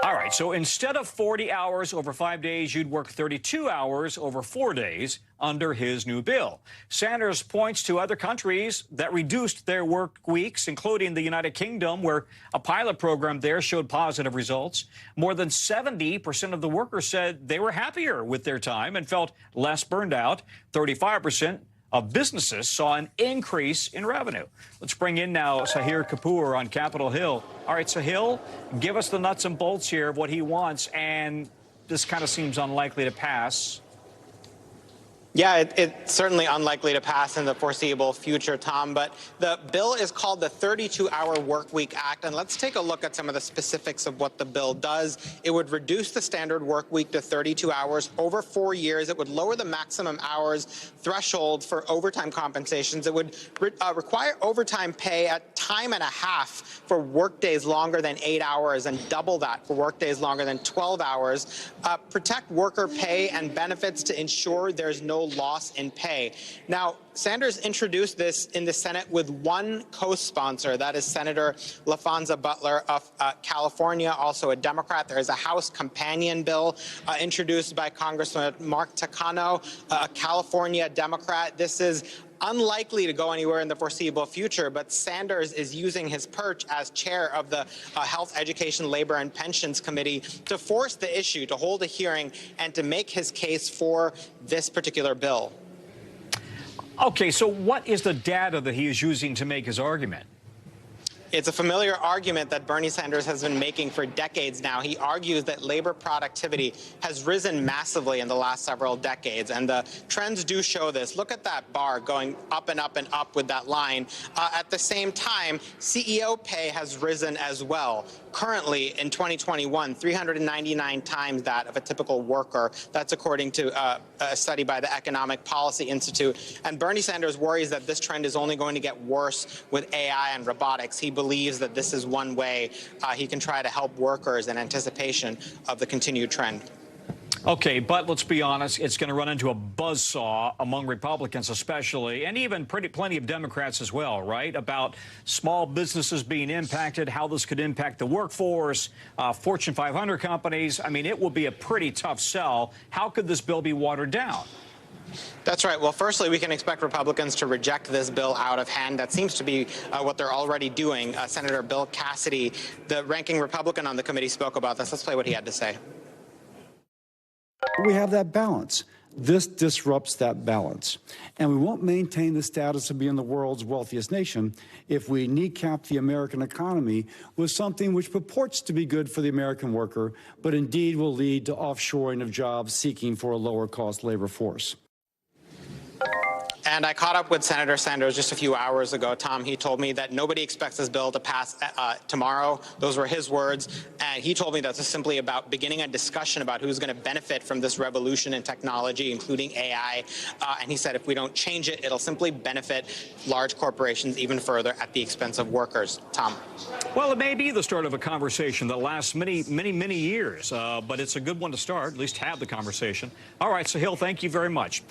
All right, so instead of 40 hours over 5 days, you'd work 32 hours over 4 days under his new bill. Sanders points to other countries that reduced their work weeks, including the United Kingdom, where a pilot program there showed positive results. More than 70% of the workers said they were happier with their time and felt less burned out. 35% of businesses saw an increase in revenue. Let's bring in now Sahir Kapoor on Capitol Hill. All right, Sahil, give us the nuts and bolts here of what he wants, and this kind of seems unlikely to pass. Yeah, it's certainly unlikely to pass in the foreseeable future, Tom, but the bill is called the 32-Hour Workweek Act, and let's take a look at some of the specifics of what the bill does. It would reduce the standard work week to 32 hours over 4 years. It would lower the maximum hours threshold for overtime compensations. It would require overtime pay at time and a half for workdays longer than 8 hours and double that for workdays longer than 12 hours. Protect worker pay and benefits to ensure there's no loss in pay. Now, Sanders introduced this in the Senate with one co-sponsor. That is Senator LaFonza Butler of California, also a Democrat. There is a House companion bill introduced by Congressman Mark Takano, a California Democrat. This is unlikely to go anywhere in the foreseeable future, but Sanders is using his perch as chair of the Health, Education, Labor, and Pensions Committee to force the issue, to hold a hearing, and to make his case for this particular bill. Okay, so what is the data that he is using to make his argument? It's a familiar argument that Bernie Sanders has been making for decades now. He argues that labor productivity has risen massively in the last several decades, and the trends do show this. Look at that bar going up and up and up with that line. At the same time, CEO pay has risen as well. Currently, in 2021, 399 times that of a typical worker. That's according to a study by the Economic Policy Institute. And Bernie Sanders worries that this trend is only going to get worse with AI and robotics. He believes that this is one way he can try to help workers in anticipation of the continued trend. Okay, but let's be honest, it's going to run into a buzzsaw among Republicans especially, and even plenty of Democrats as well, right, about small businesses being impacted, how this could impact the workforce, Fortune 500 companies. I mean, it will be a pretty tough sell. How could this bill be watered down? That's right. Well, firstly, we can expect Republicans to reject this bill out of hand. That seems to be what they're already doing. Senator Bill Cassidy, the ranking Republican on the committee, spoke about this. Let's play what he had to say. We have that balance. This disrupts that balance. And we won't maintain the status of being the world's wealthiest nation if we kneecap the American economy with something which purports to be good for the American worker, but indeed will lead to offshoring of jobs seeking for a lower-cost labor force. And I caught up with Senator Sanders just a few hours ago, Tom. He told me that nobody expects this bill to pass tomorrow. Those were his words. And he told me that this is simply about beginning a discussion about who's going to benefit from this revolution in technology, including AI. And he said if we don't change it, it'll simply benefit large corporations even further at the expense of workers. Tom. Well, it may be the start of a conversation that lasts many, many, many years, but it's a good one to start, at least have the conversation. All right, Sahil, thank you very much.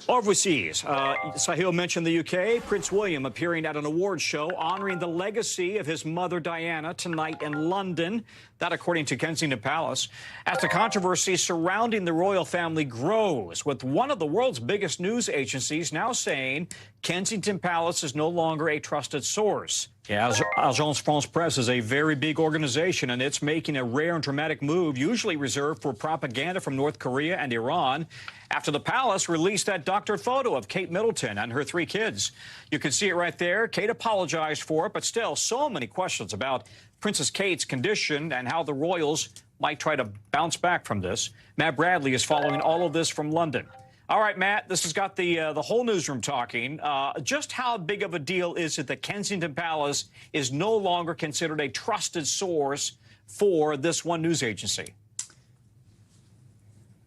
Overseas, Sahil mentioned the UK. Prince William appearing at an awards show honoring the legacy of his mother Diana tonight in London. That according to Kensington Palace. As the controversy surrounding the royal family grows, with one of the world's biggest news agencies now saying Kensington Palace is no longer a trusted source. Yeah, Agence France-Presse is a very big organization, and it's making a rare and dramatic move, usually reserved for propaganda from North Korea and Iran, after the palace released that doctored photo of Kate Middleton and her 3 kids. You can see it right there. Kate apologized for it, but still so many questions about Princess Kate's condition and how the royals might try to bounce back from this. Matt Bradley is following all of this from London. All right, Matt, this has got the whole newsroom talking. Just how big of a deal is it that Kensington Palace is no longer considered a trusted source for this one news agency?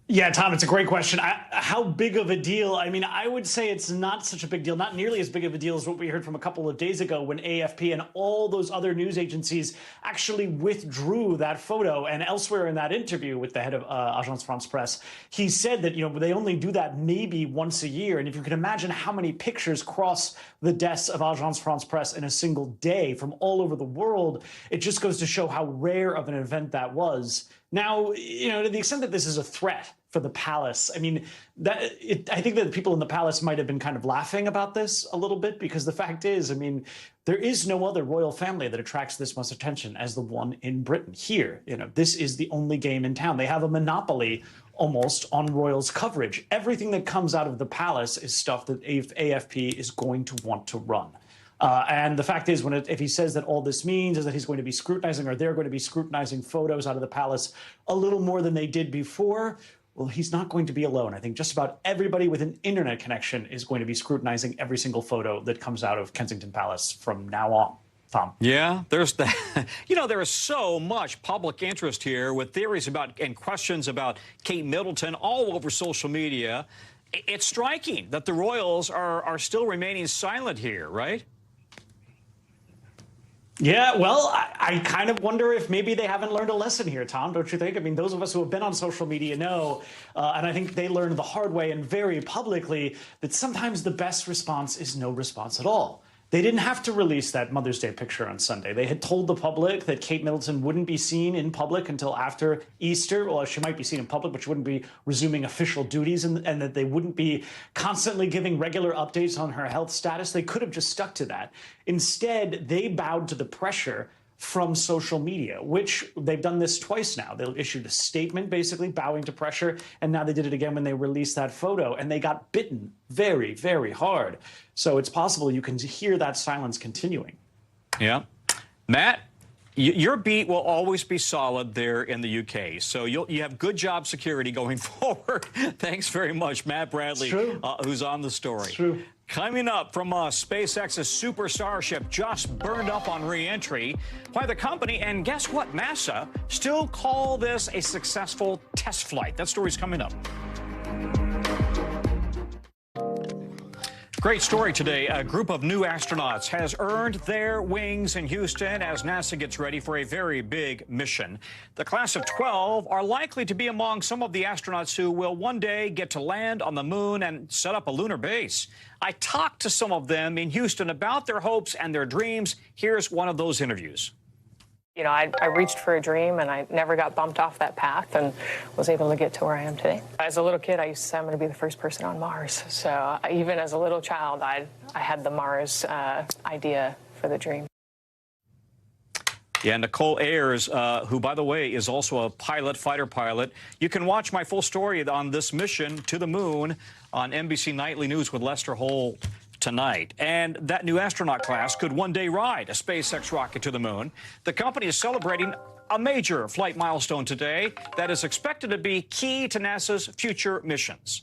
Yeah, Tom, it's a great question. How big of a deal? I mean, I would say it's not such a big deal, not nearly as big of a deal as what we heard from a couple of days ago when AFP and all those other news agencies actually withdrew that photo. And elsewhere in that interview with the head of Agence France-Presse, he said that, they only do that maybe once a year. And if you can imagine how many pictures cross the desks of Agence France-Presse in a single day from all over the world, it just goes to show how rare of an event that was. Now, to the extent that this is a threat for the palace, I mean, I think that the people in the palace might have been kind of laughing about this a little bit, because the fact is, I mean, there is no other royal family that attracts this much attention as the one in Britain. Here, this is the only game in town. They have a monopoly almost on royals coverage. Everything that comes out of the palace is stuff that AFP is going to want to run. And the fact is, if he says that all this means is that he's going to be scrutinizing, or they're going to be scrutinizing photos out of the palace a little more than they did before, well, he's not going to be alone. I think just about everybody with an internet connection is going to be scrutinizing every single photo that comes out of Kensington Palace from now on. Tom. Yeah, there's that. There is so much public interest here with theories about and questions about Kate Middleton all over social media. It's striking that the royals are still remaining silent here, right? Yeah, well, I kind of wonder if maybe they haven't learned a lesson here, Tom, don't you think? I mean, those of us who have been on social media know, and I think they learned the hard way and very publicly, that sometimes the best response is no response at all. They didn't have to release that Mother's Day picture on Sunday. They had told the public that Kate Middleton wouldn't be seen in public until after Easter. Well, she might be seen in public, but she wouldn't be resuming official duties, and that they wouldn't be constantly giving regular updates on her health status. They could have just stuck to that. Instead, they bowed to the pressure from social media, which they've done this twice now. They issued a statement basically bowing to pressure, and now they did it again when they released that photo, and they got bitten very, very hard. So it's possible you can hear that silence continuing. Yeah. Matt, your beat will always be solid there in the UK, so you have good job security going forward. Thanks very much, Matt Bradley, who's on the story. It's true. Coming up from us, SpaceX's Super Starship just burned up on re-entry. Why the company, and guess what, NASA, still call this a successful test flight. That story's coming up. Great story today. A group of new astronauts has earned their wings in Houston as NASA gets ready for a very big mission. The class of 12 are likely to be among some of the astronauts who will one day get to land on the moon and set up a lunar base. I talked to some of them in Houston about their hopes and their dreams. Here's one of those interviews. I reached for a dream, and I never got bumped off that path and was able to get to where I am today. As a little kid, I used to say I'm going to be the first person on Mars. So even as a little child, I had the Mars idea for the dream. Yeah, Nicole Ayers, who, by the way, is also a fighter pilot. You can watch my full story on this mission to the moon on NBC Nightly News with Lester Holt tonight. And that new astronaut class could one day ride a SpaceX rocket to the moon. The company is celebrating a major flight milestone today that is expected to be key to NASA's future missions.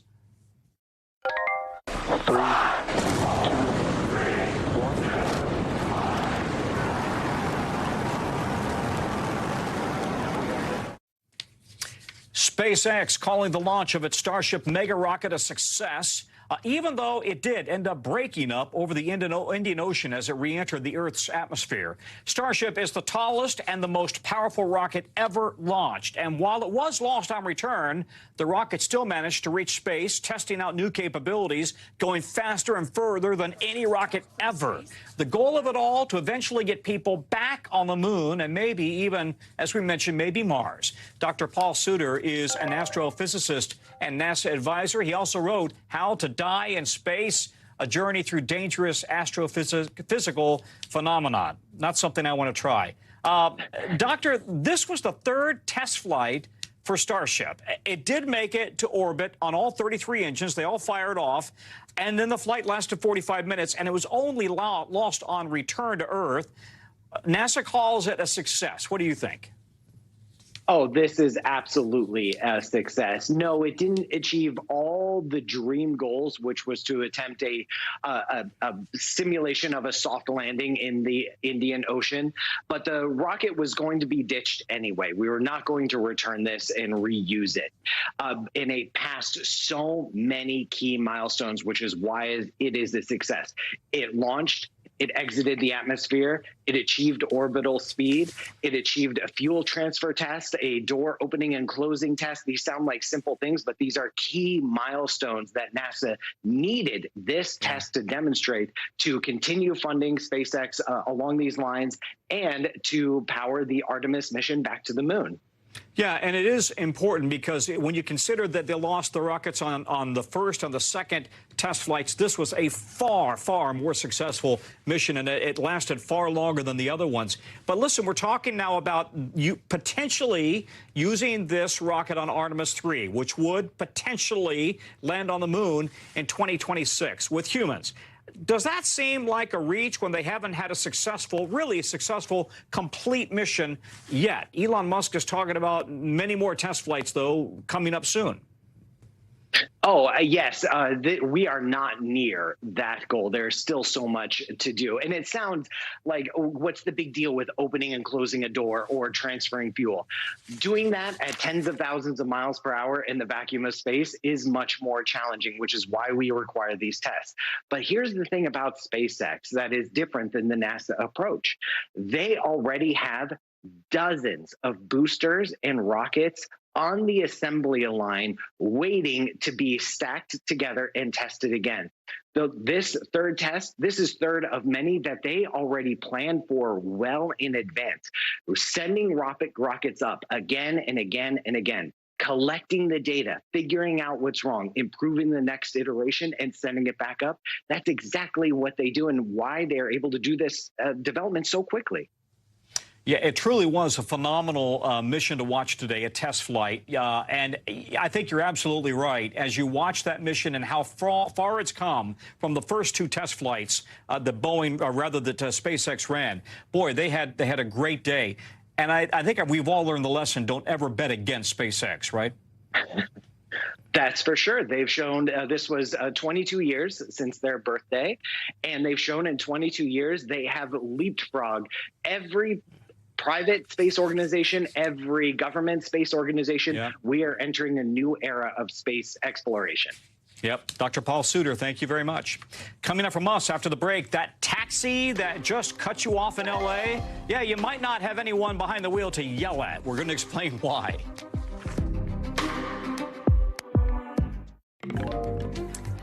SpaceX calling the launch of its Starship mega rocket a success, even though it did end up breaking up over the Indian Ocean as it re-entered the Earth's atmosphere. Starship is the tallest and the most powerful rocket ever launched. And while it was lost on return, the rocket still managed to reach space, testing out new capabilities, going faster and further than any rocket ever. The goal of it all, to eventually get people back on the moon and maybe even, as we mentioned, maybe Mars. Dr. Paul Suter is an astrophysicist and NASA advisor. He also wrote How to Die in Space, a journey through dangerous astrophysical phenomenon. Not something I want to try. Doctor, this was the third test flight for Starship. It did make it to orbit on all 33 engines. They all fired off. And then the flight lasted 45 minutes, and it was only lost on return to Earth. NASA calls it a success. What do you think? Oh, this is absolutely a success. No, it didn't achieve all the dream goals, which was to attempt a simulation of a soft landing in the Indian Ocean. But the rocket was going to be ditched anyway. We were not going to return this and reuse it. And it passed so many key milestones, which is why it is a success. It launched. It exited the atmosphere. It achieved orbital speed. It achieved a fuel transfer test, a door opening and closing test. These sound like simple things, but these are key milestones that NASA needed this test to demonstrate to continue funding SpaceX along these lines and to power the Artemis mission back to the moon. Yeah, and it is important because when you consider that they lost the rockets on the first and the second test flights, this was a far, far more successful mission, and it lasted far longer than the other ones. But listen, we're talking now about you potentially using this rocket on Artemis 3, which would potentially land on the moon in 2026 with humans. Does that seem like a reach when they haven't had a successful, really successful, complete mission yet? Elon Musk is talking about many more test flights, though, coming up soon. Oh, yes, we are not near that goal. There's still so much to do. And it sounds like, what's the big deal with opening and closing a door or transferring fuel? Doing that at tens of thousands of miles per hour in the vacuum of space is much more challenging, which is why we require these tests. But here's the thing about SpaceX that is different than the NASA approach. They already have dozens of boosters and rockets on the assembly line waiting to be stacked together and tested again. So this third test, this is third of many that they already planned for well in advance. We're sending rockets up again and again and again, collecting the data, figuring out what's wrong, improving the next iteration, and sending it back up. That's exactly what they do and why they're able to do this development so quickly. Yeah, it truly was a phenomenal mission to watch today, a test flight. And I think you're absolutely right. As you watch that mission and how far it's come from the first two test flights that SpaceX ran, boy, they had a great day. And I think we've all learned the lesson, don't ever bet against SpaceX, right? That's for sure. They've shown this was 22 years since their birthday, and they've shown in 22 years they have leapfrogged every private space organization, every government space organization. Yeah. We are entering a new era of space exploration. Yep. Dr. Paul Suter, thank you very much. Coming up from us after the break, that taxi that just cut you off in L.A., yeah, you might not have anyone behind the wheel to yell at. We're going to explain why.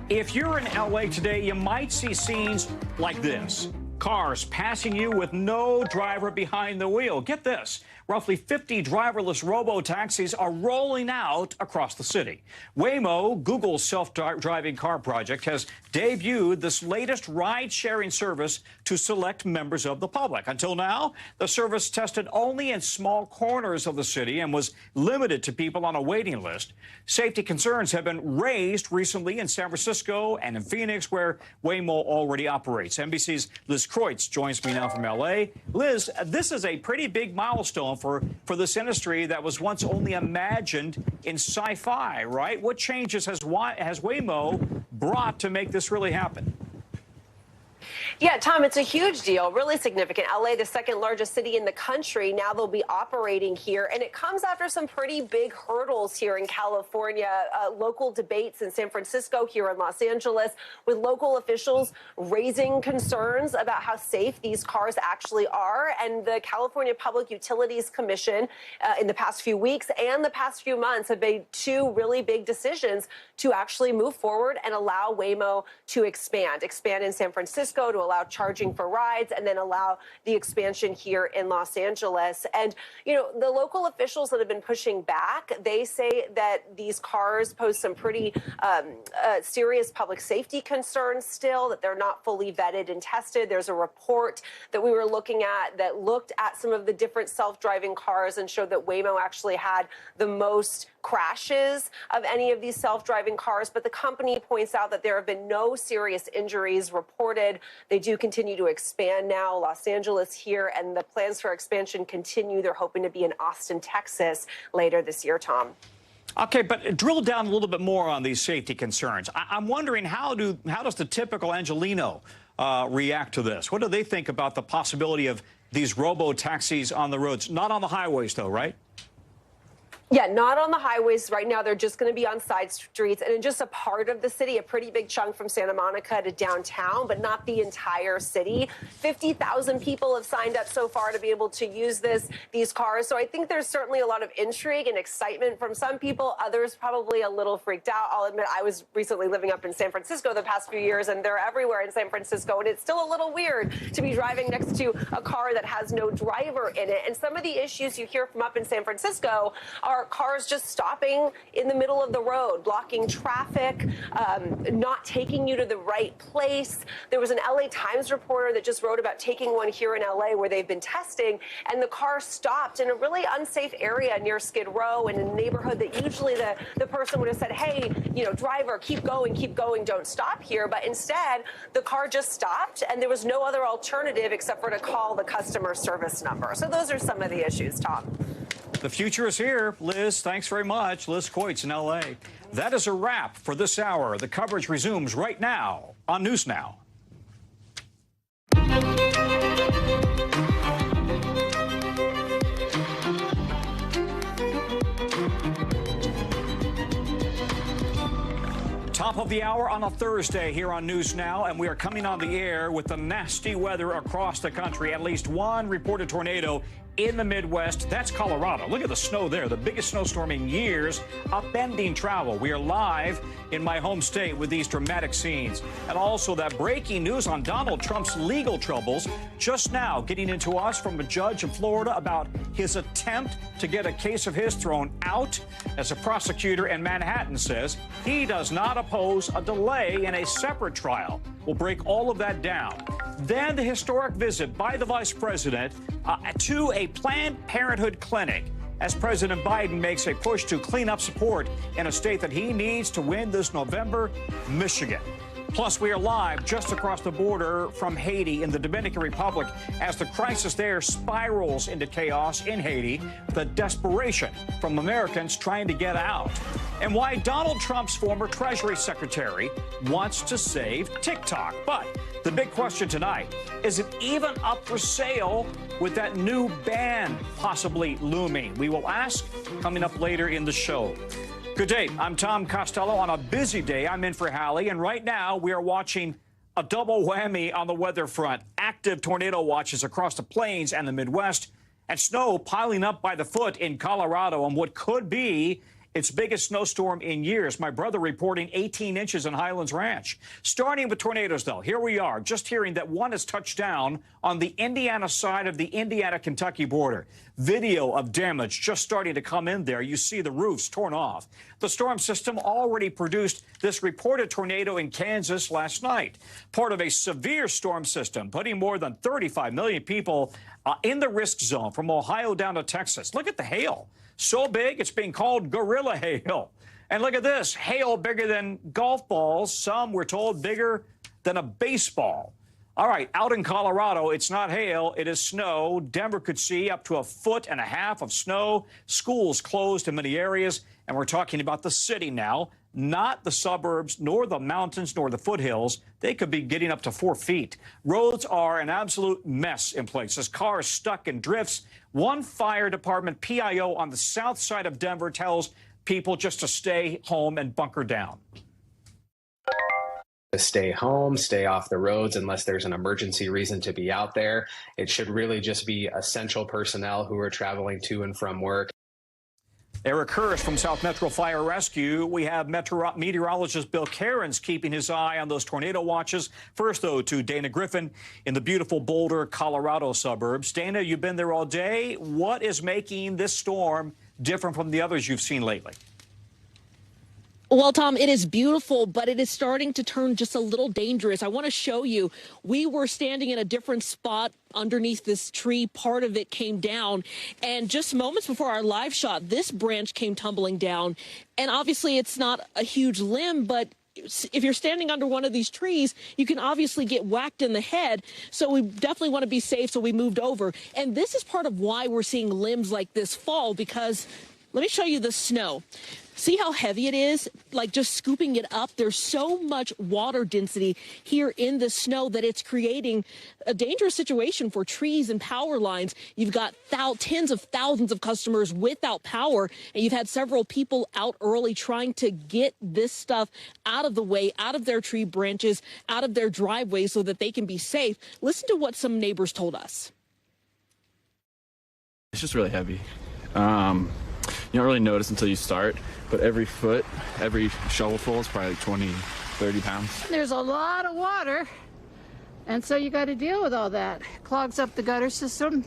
If you're in L.A. today, you might see scenes like this. Cars passing you with no driver behind the wheel. Get this, roughly 50 driverless robo-taxis are rolling out across the city. Waymo, Google's self-driving car project, has debuted this latest ride-sharing service to to select members of the public. Until now, the service tested only in small corners of the city and was limited to people on a waiting list. Safety concerns have been raised recently in San Francisco and in Phoenix, where Waymo already operates. NBC's Liz Kreutz joins me now from L.A. Liz, this is a pretty big milestone for this industry that was once only imagined in sci-fi, right? What changes has Waymo brought to make this really happen? Yeah, Tom, it's a huge deal, really significant. LA, the second largest city in the country, now they'll be operating here. And it comes after some pretty big hurdles here in California, local debates in San Francisco, here in Los Angeles, with local officials raising concerns about how safe these cars actually are. And the California Public Utilities Commission in the past few weeks and the past few months have made two really big decisions to actually move forward and allow Waymo to expand in San Francisco, to allow charging for rides, and then allow the expansion here in Los Angeles. And, you know, the local officials that have been pushing back, they say that these cars pose some pretty serious public safety concerns still, that they're not fully vetted and tested. There's a report that we were looking at that looked at some of the different self-driving cars and showed that Waymo actually had the most crashes of any of these self-driving cars, but the company points out that there have been no serious injuries reported. They do continue to expand now, Los Angeles here, and the plans for expansion continue. They're hoping to be in Austin, Texas later this year, Tom. Okay, but drill down a little bit more on these safety concerns. I'm wondering, how does the typical Angelino react to this? What do they think about the possibility of these robo-taxis on the roads? Not on the highways, though, right? Yeah, not on the highways right now. They're just going to be on side streets and in just a part of the city, a pretty big chunk from Santa Monica to downtown, but not the entire city. 50,000 people have signed up so far to be able to use these cars. So I think there's certainly a lot of intrigue and excitement from some people. Others probably a little freaked out. I'll admit, I was recently living up in San Francisco the past few years, and they're everywhere in San Francisco. And it's still a little weird to be driving next to a car that has no driver in it. And some of the issues you hear from up in San Francisco are cars just stopping in the middle of the road, blocking traffic, not taking you to the right place. There was an LA Times reporter that just wrote about taking one here in LA where they've been testing, and the car stopped in a really unsafe area near Skid Row in a neighborhood that usually the person would have said, hey, you know, driver, keep going, don't stop here. But instead, the car just stopped, and there was no other alternative except for to call the customer service number. So those are some of the issues, Tom. The future is here. Liz, thanks very much. Liz Kreutz in L.A. That is a wrap for this hour. The coverage resumes right now on News Now. Top of the hour on a Thursday here on News Now, and we are coming on the air with the nasty weather across the country. At least one reported tornado in the Midwest. That's Colorado. Look at the snow there, the biggest snowstorm in years, upending travel. We are live in my home state with these dramatic scenes. And also that breaking news on Donald Trump's legal troubles. Just now getting into us from a judge in Florida about his attempt to get a case of his thrown out, as a prosecutor in Manhattan says he does not oppose a delay in a separate trial. We'll break all of that down. Then the historic visit by the vice president to a Planned Parenthood clinic as President Biden makes a push to clean up support in a state that he needs to win this November, Michigan. Plus, we are live just across the border from Haiti in the Dominican Republic as the crisis there spirals into chaos in Haiti, the desperation from Americans trying to get out, and why Donald Trump's former Treasury Secretary wants to save TikTok. But the big question tonight, is it even up for sale with that new ban possibly looming? We will ask coming up later in the show. Good day. I'm Tom Costello. On a busy day, I'm in for Hallie, and right now we are watching a double whammy on the weather front. Active tornado watches across the plains and the Midwest, and snow piling up by the foot in Colorado on what could be its biggest snowstorm in years. My brother reporting 18 inches in Highlands Ranch. Starting with tornadoes, though, here we are, just hearing that one has touched down on the Indiana side of the Indiana-Kentucky border. Video of damage just starting to come in there. You see the roofs torn off. The storm system already produced this reported tornado in Kansas last night, part of a severe storm system, putting more than 35 million people in the risk zone from Ohio down to Texas. Look at the hail. So big, it's being called gorilla hail. And look at this, hail bigger than golf balls. Some were told bigger than a baseball. All right, out in Colorado, it's not hail, it is snow. Denver could see up to 1.5 feet of snow. Schools closed in many areas. And we're talking about the city now, not the suburbs, nor the mountains, nor the foothills. They could be getting up to 4 feet. Roads are an absolute mess in places. Cars stuck in drifts. One fire department PIO on the south side of Denver tells people just to stay home and bunker down. Stay home, stay off the roads unless there's an emergency reason to be out there. It should really just be essential personnel who are traveling to and from work. Eric Hurst from South Metro Fire Rescue. We have meteorologist Bill Cairns keeping his eye on those tornado watches. First, though, to Dana Griffin in the beautiful Boulder, Colorado suburbs. Dana, you've been there all day. What is making this storm different from the others you've seen lately? Well, Tom, it is beautiful, but it is starting to turn just a little dangerous. I want to show you. We were standing in a different spot underneath this tree. Part of it came down. And just moments before our live shot, this branch came tumbling down. And obviously, it's not a huge limb, but if you're standing under one of these trees, you can obviously get whacked in the head. So we definitely want to be safe. So we moved over. And this is part of why we're seeing limbs like this fall, because let me show you the snow. See how heavy it is? Like just scooping it up. There's so much water density here in the snow that it's creating a dangerous situation for trees and power lines. You've got tens of thousands of customers without power, and you've had several people out early trying to get this stuff out of the way, out of their tree branches, out of their driveways so that they can be safe. Listen to what some neighbors told us. It's just really heavy. You don't really notice until you start, but every shovelful is probably like 20, 30 pounds. There's a lot of water, and so you got to deal with all that. Clogs up the gutter system.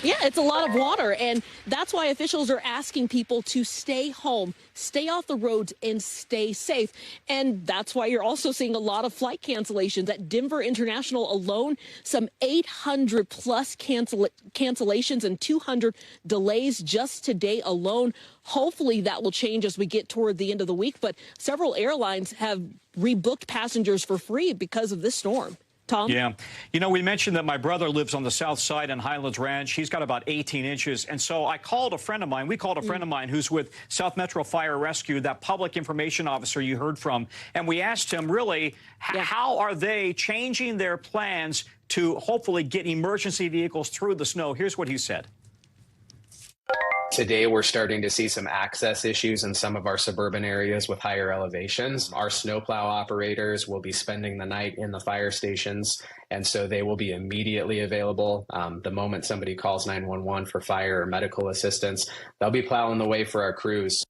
Yeah, it's a lot of water, and that's why officials are asking people to stay home, stay off the roads, and stay safe. And that's why you're also seeing a lot of flight cancellations. At Denver International alone, some 800 plus cancellations and 200 delays just today alone. Hopefully that will change as we get toward the end of the week, but several airlines have rebooked passengers for free because of this storm. Tom? Yeah. You know, we mentioned that my brother lives on the south side in Highlands Ranch. He's got about 18 inches. And so I called a friend of mine. We called a friend of mine who's with South Metro Fire Rescue, that public information officer you heard from. And we asked him, really, how are they changing their plans to hopefully get emergency vehicles through the snow? Here's what he said. Today, we're starting to see some access issues in some of our suburban areas with higher elevations. Our snowplow operators will be spending the night in the fire stations, and so they will be immediately available. The moment somebody calls 911 for fire or medical assistance, they'll be plowing the way for our crews.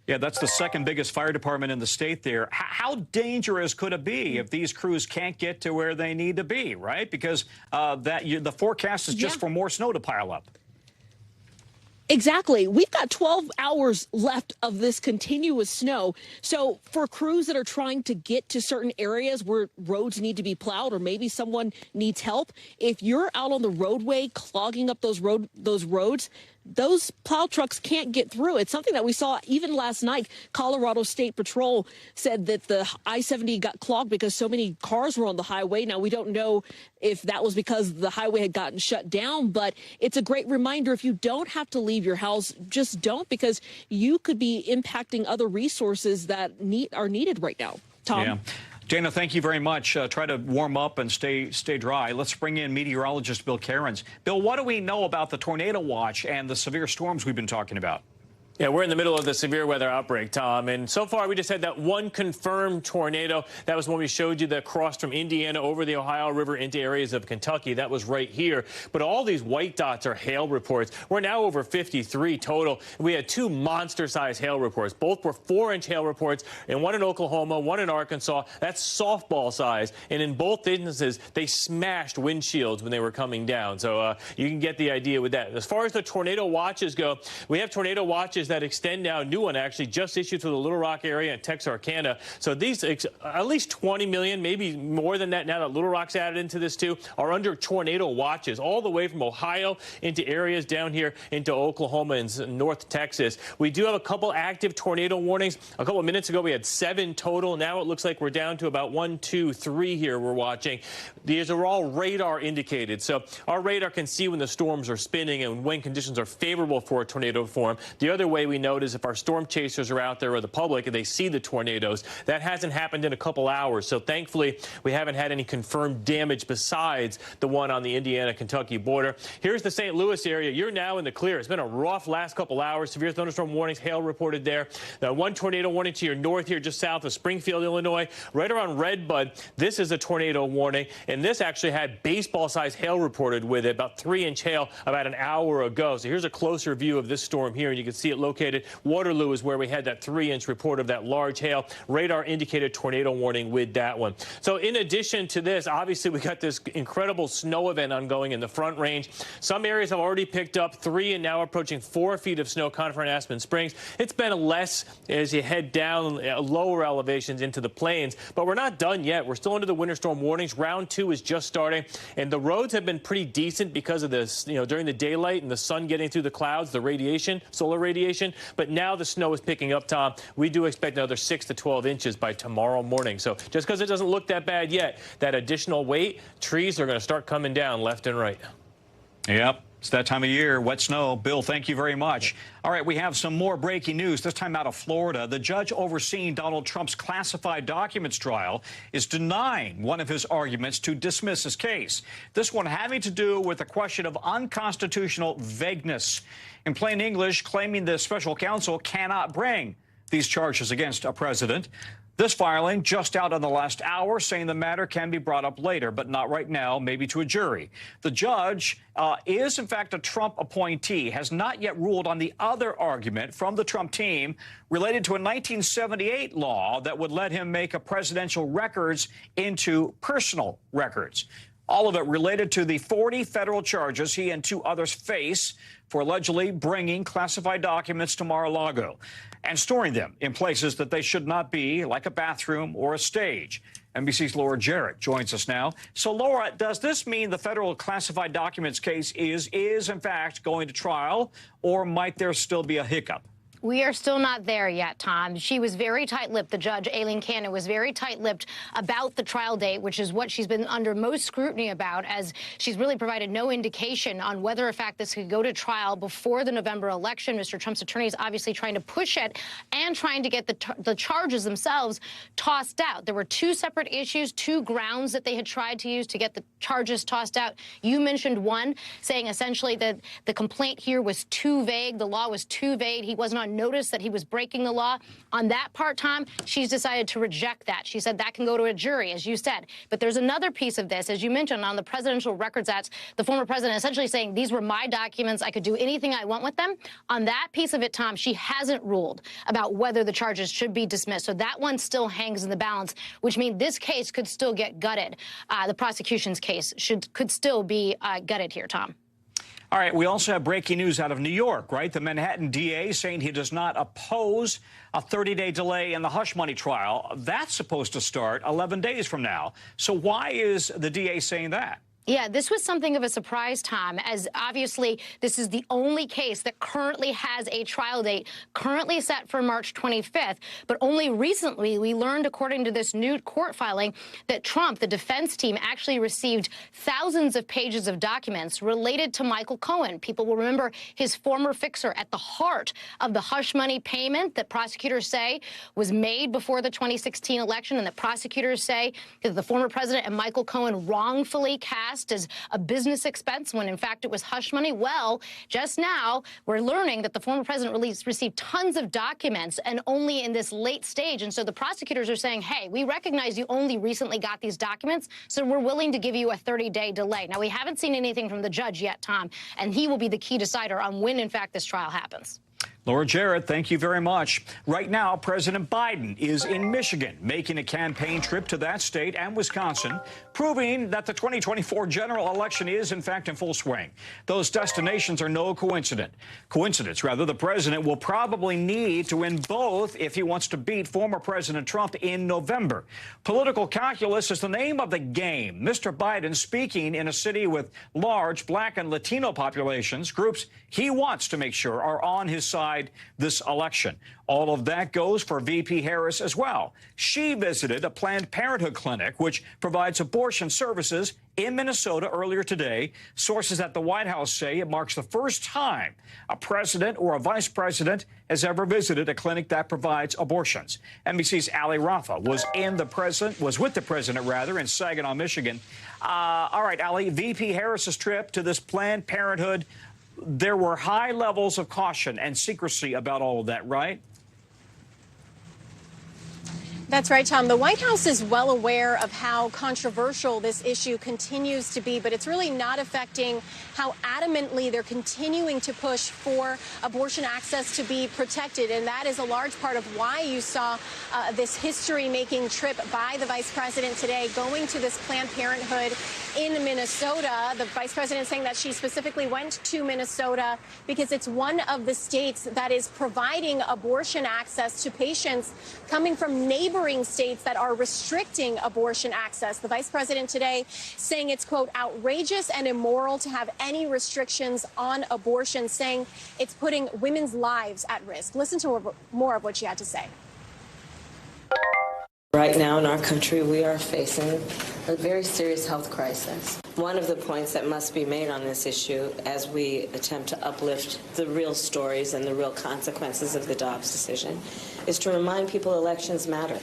Yeah, that's the second biggest fire department in the state there. How dangerous could it be if these crews can't get to where they need to be, right? Because the forecast is just for more snow to pile up. Exactly. We've got 12 hours left of this continuous snow. So for crews that are trying to get to certain areas where roads need to be plowed, or maybe someone needs help, if you're out on the roadway clogging up those roads, those plow trucks can't get through. It's something that we saw even last night. Colorado State Patrol said that the I-70 got clogged because so many cars were on the highway. Now, we don't know if that was because the highway had gotten shut down, but it's a great reminder. If you don't have to leave your house, just don't, because you could be impacting other resources that are needed right now. Tom? Yeah. Dana, thank you very much. Try to warm up and stay dry. Let's bring in meteorologist Bill Cairns. Bill, what do we know about the tornado watch and the severe storms we've been talking about? Yeah, we're in the middle of the severe weather outbreak, Tom, and so far we just had that one confirmed tornado. That was when we showed you that crossed from Indiana over the Ohio River into areas of Kentucky. That was right here. But all these white dots are hail reports. We're now over 53 total. We had 2 monster-sized hail reports. Both were 4-inch hail reports, and one in Oklahoma, one in Arkansas. That's softball size. And in both instances, they smashed windshields when they were coming down. So you can get the idea with that. As far as the tornado watches go, we have tornado watches that extend now. A new one actually just issued to the Little Rock area and Texarkana. So these at least 20 million, maybe more than that now that Little Rock's added into this too, are under tornado watches all the way from Ohio into areas down here into Oklahoma and North Texas. We do have a couple active tornado warnings. A couple of minutes ago, we had 7 total. Now it looks like we're down to about 1, 2, 3 here we're watching. These are all radar indicated. So our radar can see when the storms are spinning and when conditions are favorable for a tornado to form. The other way we know is if our storm chasers are out there or the public and they see the tornadoes. That hasn't happened in a couple hours. So thankfully, we haven't had any confirmed damage besides the one on the Indiana-Kentucky border. Here's the St. Louis area. You're now in the clear. It's been a rough last couple hours. Severe thunderstorm warnings, hail reported there. One tornado warning to your north here, just south of Springfield, Illinois. Right around Redbud, this is a tornado warning. And this actually had baseball-sized hail reported with it, about 3-inch hail about an hour ago. So here's a closer view of this storm here, and you can see it located. Waterloo is where we had that 3-inch report of that large hail. Radar indicated tornado warning with that one. So in addition to this, obviously we got this incredible snow event ongoing in the Front Range. Some areas have already picked up 3 and now approaching 4 feet of snow. Conifer and Aspen Springs. It's been less as you head down lower elevations into the plains, but we're not done yet. We're still under the winter storm warnings. Round 2 is just starting, and the roads have been pretty decent because of this, during the daylight and the sun getting through the clouds, the radiation, solar radiation. But now the snow is picking up, Tom. We do expect another 6 to 12 inches by tomorrow morning. So just because it doesn't look that bad yet, that additional weight, trees are going to start coming down left and right. Yep. It's that time of year, wet snow. Bill, thank you very much. All right, we have some more breaking news, this time out of Florida. The judge overseeing Donald Trump's classified documents trial is denying one of his arguments to dismiss his case. This one having to do with a question of unconstitutional vagueness. In plain English, claiming the special counsel cannot bring these charges against a president. This filing just out in the last hour, saying the matter can be brought up later, but not right now, maybe to a jury. The judge is, in fact, a Trump appointee, has not yet ruled on the other argument from the Trump team related to a 1978 law that would let him make a presidential records into personal records. All of it related to the 40 federal charges he and 2 others face for allegedly bringing classified documents to Mar-a-Lago and storing them in places that they should not be, like a bathroom or a stage. NBC's Laura Jarrett joins us now. So, Laura, does this mean the federal classified documents case is in fact going to trial, or might there still be a hiccup? We are still not there yet, Tom. She was very tight-lipped. The judge, Aileen Cannon, was very tight-lipped about the trial date, which is what she's been under most scrutiny about, as she's really provided no indication on whether, in fact, this could go to trial before the November election. Mr. Trump's attorney is obviously trying to push it and trying to get the charges themselves tossed out. There were 2 separate issues, 2 grounds that they had tried to use to get the charges tossed out. You mentioned one, saying essentially that the complaint here was too vague. The law was too vague. He wasn't on notice that he was breaking the law. On that part, Tom, she's decided to reject that. She said that can go to a jury, as you said. But there's another piece of this, as you mentioned, on the Presidential Records Act, the former president essentially saying these were my documents. I could do anything I want with them. On that piece of it, Tom, she hasn't ruled about whether the charges should be dismissed. So that one still hangs in the balance, which means this case could still get gutted. The prosecution's case could still be gutted here, Tom. All right, we also have breaking news out of New York, right? The Manhattan DA saying he does not oppose a 30-day delay in the hush money trial. That's supposed to start 11 days from now. So why is the DA saying that? Yeah, this was something of a surprise, Tom, as obviously this is the only case that currently has a trial date currently set for March 25th. But only recently we learned, according to this new court filing, that Trump, the defense team, actually received thousands of pages of documents related to Michael Cohen. People will remember his former fixer at the heart of the hush money payment that prosecutors say was made before the 2016 election, and that prosecutors say that the former president and Michael Cohen wrongfully cashed past as a business expense when, in fact, it was hush money. Well, just now, we're learning that the former president received tons of documents and only in this late stage. And so the prosecutors are saying, hey, we recognize you only recently got these documents, so we're willing to give you a 30-day delay. Now, we haven't seen anything from the judge yet, Tom, and he will be the key decider on when, in fact, this trial happens. Laura Jarrett, thank you very much. Right now, President Biden is in Michigan, making a campaign trip to that state and Wisconsin, proving that the 2024 general election is, in fact, in full swing. Those destinations are no coincidence. The president will probably need to win both if he wants to beat former President Trump in November. Political calculus is the name of the game. Mr. Biden speaking in a city with large Black and Latino populations, groups he wants to make sure are on his side this election. All of that goes for VP Harris as well. She visited a Planned Parenthood clinic, which provides abortion services in Minnesota earlier today. Sources at the White House say it marks the first time a president or a vice president has ever visited a clinic that provides abortions. NBC's Hallie was with the president in Saginaw, Michigan. All right, Hallie, VP Harris's trip to this Planned Parenthood, there were high levels of caution and secrecy about all of that, right? That's right, Tom. The White House is well aware of how controversial this issue continues to be, but it's really not affecting how adamantly they're continuing to push for abortion access to be protected. And that is a large part of why you saw this history-making trip by the vice president today, going to this Planned Parenthood in Minnesota. The vice president saying that she specifically went to Minnesota because it's one of the states that is providing abortion access to patients coming from neighboring states that are restricting abortion access. The vice president today saying it's, quote, outrageous and immoral to have any restrictions on abortion, saying it's putting women's lives at risk. Listen to more of what she had to say. Right now in our country, we are facing a very serious health crisis. One of the points that must be made on this issue as we attempt to uplift the real stories and the real consequences of the Dobbs decision is to remind people elections matter.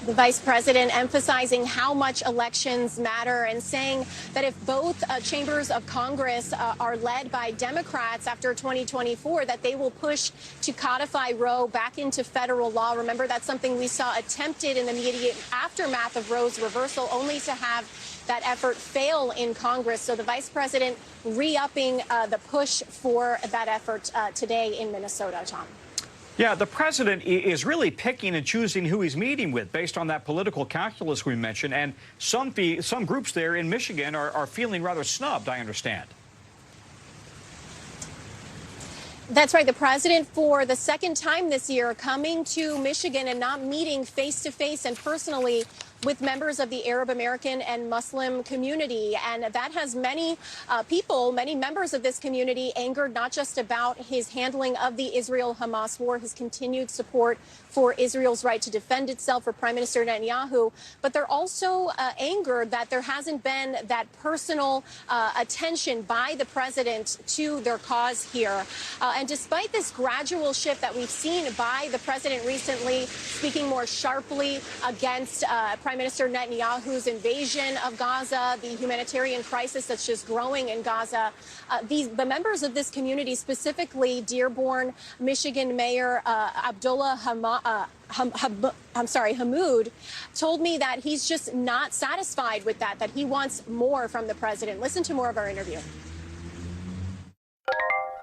The vice president emphasizing how much elections matter and saying that if both chambers of Congress are led by Democrats after 2024, that they will push to codify Roe back into federal law. Remember, that's something we saw attempted in the immediate aftermath of Roe's reversal, only to have that effort fail in Congress. So the vice president re-upping the push for that effort today in Minnesota, Tom. Yeah, the president is really picking and choosing who he's meeting with based on that political calculus we mentioned. And some groups there in Michigan are feeling rather snubbed, I understand. That's right. The president, for the second time this year, coming to Michigan and not meeting face-to-face and personally with members of the Arab American and Muslim community. And that has many people, many members of this community angered, not just about his handling of the Israel-Hamas war, his continued support for Israel's right to defend itself for Prime Minister Netanyahu, but they're also angered that there hasn't been that personal attention by the president to their cause here. And despite this gradual shift that we've seen by the president recently, speaking more sharply against Prime Minister Netanyahu's invasion of Gaza, the humanitarian crisis that's just growing in Gaza, the members of this community, specifically Dearborn, Michigan Mayor Abdullah Hammoud, told me that he's just not satisfied with that he wants more from the president. Listen to more of our interview.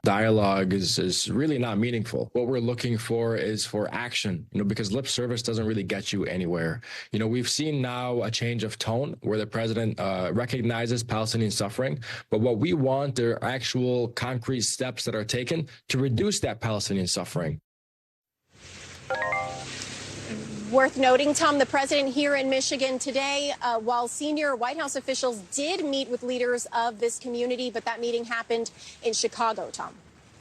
Dialogue is really not meaningful. What we're looking for is for action, because lip service doesn't really get you anywhere. We've seen now a change of tone where the president recognizes Palestinian suffering, but what we want are actual concrete steps that are taken to reduce that Palestinian suffering. Worth noting, Tom, the president here in Michigan today, while senior White House officials did meet with leaders of this community, but that meeting happened in Chicago, Tom.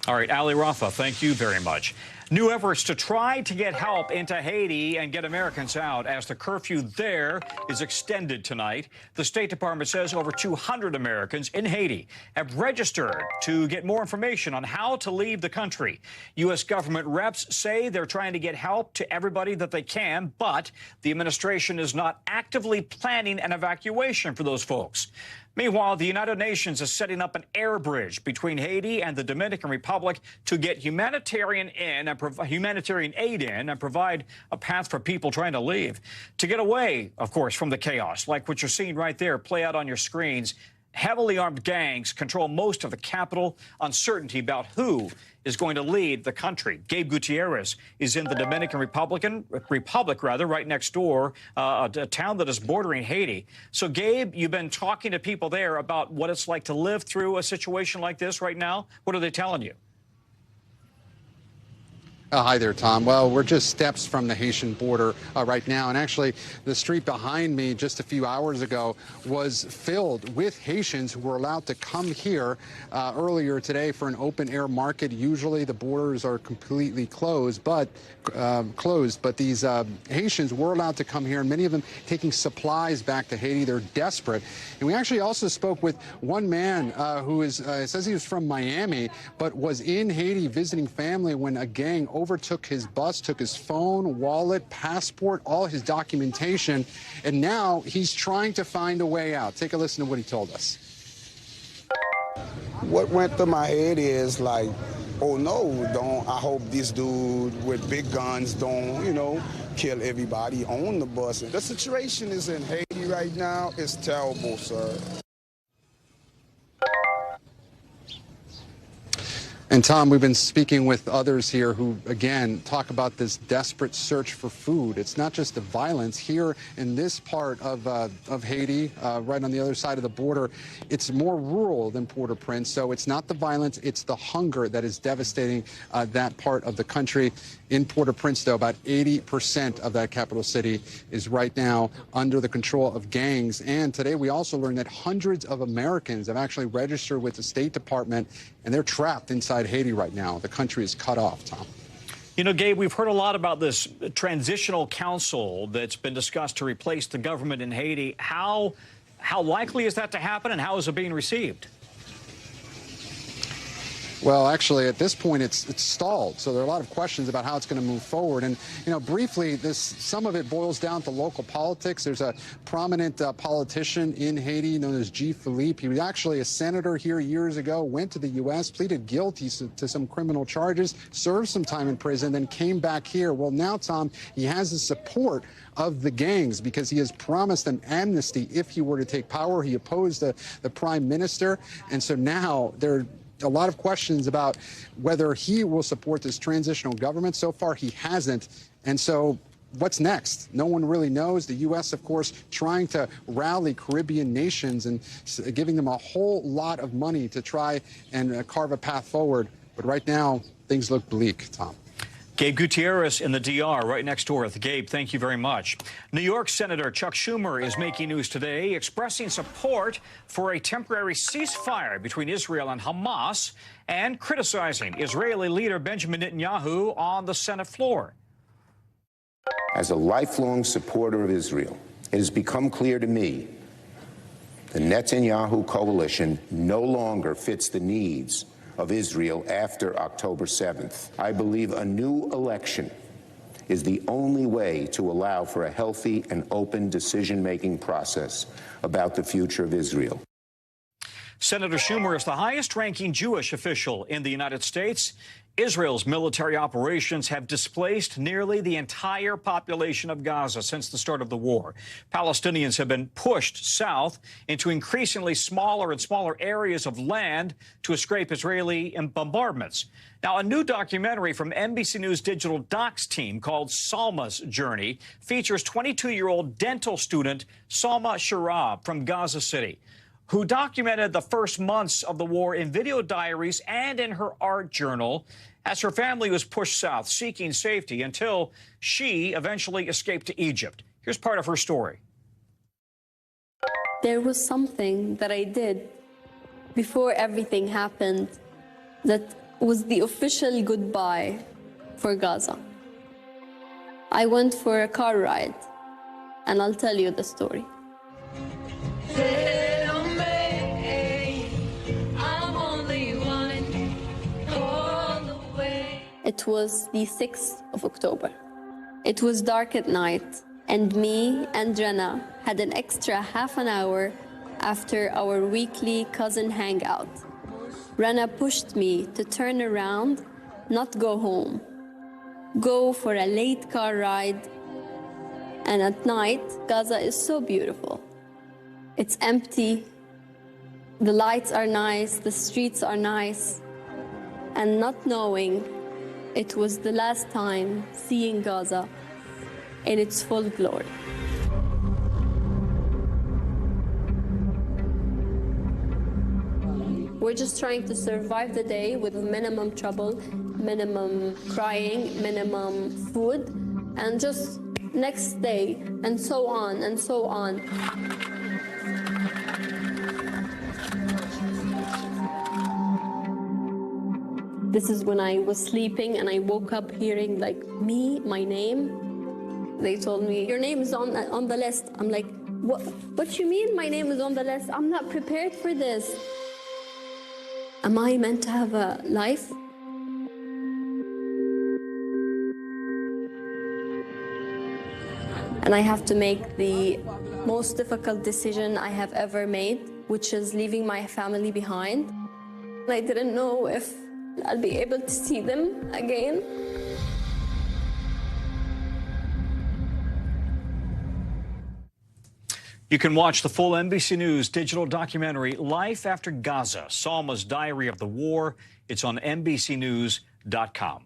All right, Ali Rafa, thank you very much. New efforts to try to get help into Haiti and get Americans out as the curfew there is extended tonight. The State Department says over 200 Americans in Haiti have registered to get more information on how to leave the country. U.S. government reps say they're trying to get help to everybody that they can, but the administration is not actively planning an evacuation for those folks. Meanwhile, the United Nations is setting up an air bridge between Haiti and the Dominican Republic to get humanitarian aid in and provide a path for people trying to leave. To get away, of course, from the chaos, like what you're seeing right there play out on your screens. Heavily armed gangs control most of the capital. Uncertainty about who is going to lead the country. Gabe Gutierrez is in the Dominican Republic, right next door, a town that is bordering Haiti. So, Gabe, you've been talking to people there about what it's like to live through a situation like this right now. What are they telling you? Hi there, Tom. Well, we're just steps from the Haitian border right now. And actually, the street behind me just a few hours ago was filled with Haitians who were allowed to come here earlier today for an open air market. Usually the borders are completely closed, but these Haitians were allowed to come here, and many of them taking supplies back to Haiti. They're desperate. And we actually also spoke with one man who says he was from Miami, but was in Haiti visiting family when a gang overtook his bus, took his phone, wallet, passport, all his documentation, and now he's trying to find a way out. Take a listen to what he told us. What went through my head is like, oh no, I hope this dude with big guns don't, kill everybody on the bus. The situation is in Haiti right now is terrible, sir. And Tom, we've been speaking with others here who, again, talk about this desperate search for food. It's not just the violence here in this part of Haiti, right on the other side of the border. It's more rural than Port-au-Prince, so it's not the violence, it's the hunger that is devastating that part of the country. In Port-au-Prince, though, about 80% of that capital city is right now under the control of gangs. And today we also learned that hundreds of Americans have actually registered with the State Department, and they're trapped inside Haiti right now. The country is cut off, Tom. You know, Gabe, we've heard a lot about this transitional council that's been discussed to replace the government in Haiti. How likely is that to happen, and how is it being received? Well, actually, at this point, it's stalled. So there are a lot of questions about how it's going to move forward. And, briefly, some of it boils down to local politics. There's a prominent politician in Haiti known as G. Philippe. He was actually a senator here years ago, went to the U.S., pleaded guilty to some criminal charges, served some time in prison, then came back here. Well, now, Tom, he has the support of the gangs because he has promised an amnesty if he were to take power. He opposed the prime minister. And so now they're a lot of questions about whether he will support this transitional government. So far, he hasn't. And so what's next? No one really knows. The U.S., of course, trying to rally Caribbean nations and giving them a whole lot of money to try and carve a path forward. But right now, things look bleak, Tom. Gabe Gutierrez in the DR, right next door. Gabe, thank you very much. New York Senator Chuck Schumer is making news today, expressing support for a temporary ceasefire between Israel and Hamas and criticizing Israeli leader Benjamin Netanyahu on the Senate floor. As a lifelong supporter of Israel, it has become clear to me the Netanyahu coalition no longer fits the needs of Israel after October 7th. I believe a new election is the only way to allow for a healthy and open decision-making process about the future of Israel. Senator Schumer is the highest-ranking Jewish official in the United States. Israel's military operations have displaced nearly the entire population of Gaza since the start of the war. Palestinians have been pushed south into increasingly smaller and smaller areas of land to escape Israeli bombardments. Now, a new documentary from NBC News Digital Doc's team called Salma's Journey features 22-year-old dental student Salma Sharab from Gaza City, who documented the first months of the war in video diaries and in her art journal as her family was pushed south, seeking safety until she eventually escaped to Egypt. Here's part of her story. There was something that I did before everything happened that was the official goodbye for Gaza. I went for a car ride, and I'll tell you the story. It was the 6th of October. It was dark at night, and me and Jenna had an extra half an hour after our weekly cousin hangout. Rana pushed me to turn around, not go home, go for a late car ride. And at night, Gaza is so beautiful. It's empty, the lights are nice, the streets are nice, and not knowing it was the last time seeing Gaza in its full glory. We're just trying to survive the day with minimum trouble, minimum crying, minimum food, and just next day, and so on and so on. This is when I was sleeping and I woke up hearing like me, my name. They told me, your name is on the list. I'm like, what you mean my name is on the list? I'm not prepared for this. Am I meant to have a life? And I have to make the most difficult decision I have ever made, which is leaving my family behind. I didn't know if I'll be able to see them again. You can watch the full NBC News digital documentary, Life After Gaza, Salma's Diary of the War. It's on NBCNews.com.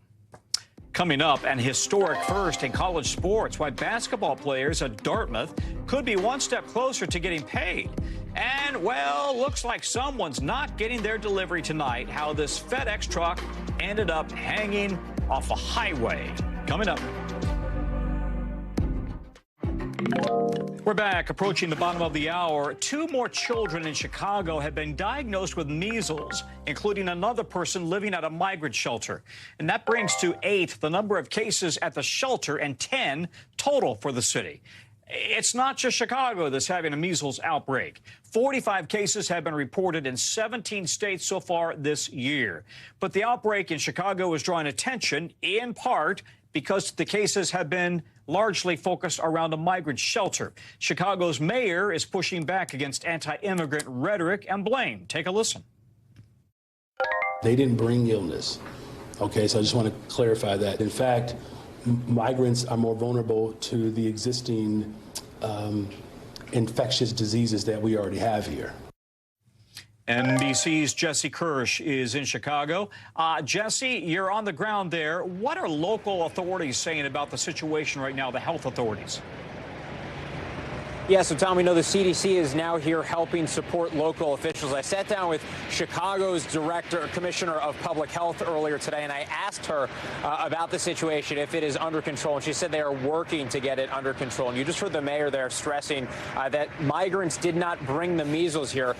Coming up, an historic first in college sports, why basketball players at Dartmouth could be one step closer to getting paid. And, well, looks like someone's not getting their delivery tonight. How this FedEx truck ended up hanging off a highway. Coming up. We're back, approaching the bottom of the hour. 2 more children in Chicago have been diagnosed with measles, including another person living at a migrant shelter. And that brings to 8 the number of cases at the shelter and 10 total for the city. It's not just Chicago that's having a measles outbreak. 45 cases have been reported in 17 states so far this year. But the outbreak in Chicago is drawing attention in part because the cases have been largely focused around a migrant shelter. Chicago's mayor is pushing back against anti-immigrant rhetoric and blame. Take a listen. They didn't bring illness. Okay, so I just want to clarify that. In fact, migrants are more vulnerable to the existing infectious diseases that we already have here. NBC's Jesse Kirsch is in Chicago. Jesse, you're on the ground there. What are local authorities saying about the situation right now, the health authorities? Yeah, so Tom, we know the CDC is now here helping support local officials. I sat down with Chicago's Commissioner of Public Health earlier today, and I asked her about the situation, if it is under control. And she said they are working to get it under control. And you just heard the mayor there stressing that migrants did not bring the measles here.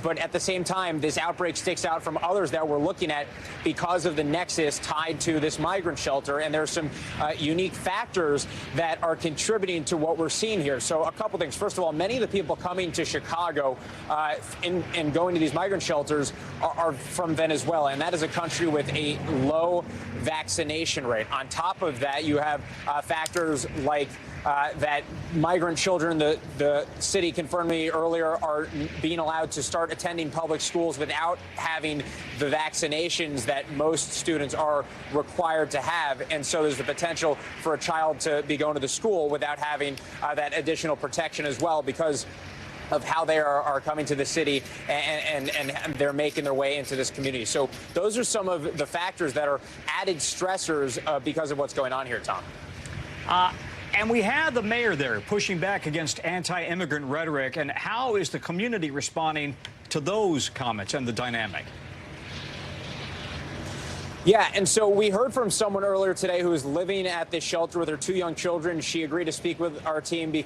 But at the same time, this outbreak sticks out from others that we're looking at because of the nexus tied to this migrant shelter. And there's some unique factors that are contributing to what we're seeing here. So a couple things. First of all, many of the people coming to Chicago and going to these migrant shelters are from Venezuela, and that is a country with a low vaccination rate. On top of that, you have factors like that migrant children, the city confirmed me earlier, are being allowed to start attending public schools without having the vaccinations that most students are required to have. And so there's the potential for a child to be going to the school without having that additional protection as well, because of how they are coming to the city and they're making their way into this community. So those are some of the factors that are added stressors because of what's going on here, Tom. And we had the mayor there pushing back against anti-immigrant rhetoric. And how is the community responding to those comments and the dynamic? Yeah, and so we heard from someone earlier today who was living at this shelter with her 2 young children. She agreed to speak with our team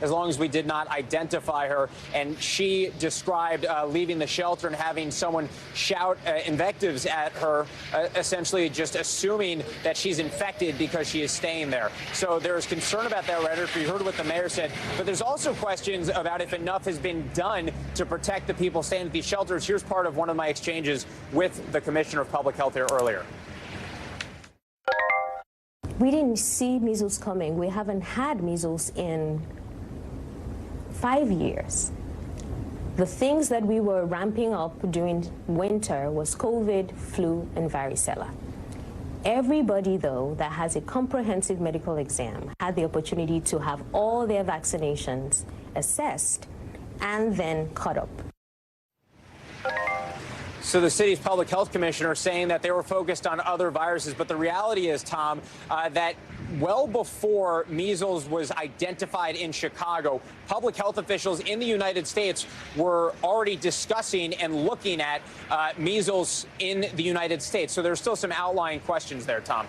as long as we did not identify her. And she described leaving the shelter and having someone shout invectives at her, essentially just assuming that she's infected because she is staying there. So there's concern about that rhetoric. We heard what the mayor said, but there's also questions about if enough has been done to protect the people staying at these shelters. Here's part of one of my exchanges with the Commissioner of Public Health here earlier. We didn't see measles coming. We haven't had measles in 5 years. The things that we were ramping up during winter was COVID, flu, and varicella. Everybody, though, that has a comprehensive medical exam had the opportunity to have all their vaccinations assessed and then caught up. So the city's public health commissioner saying that they were focused on other viruses. But the reality is, Tom, that well before measles was identified in Chicago, public health officials in the United States were already discussing and looking at measles in the United States. So there's still some outlying questions there, Tom.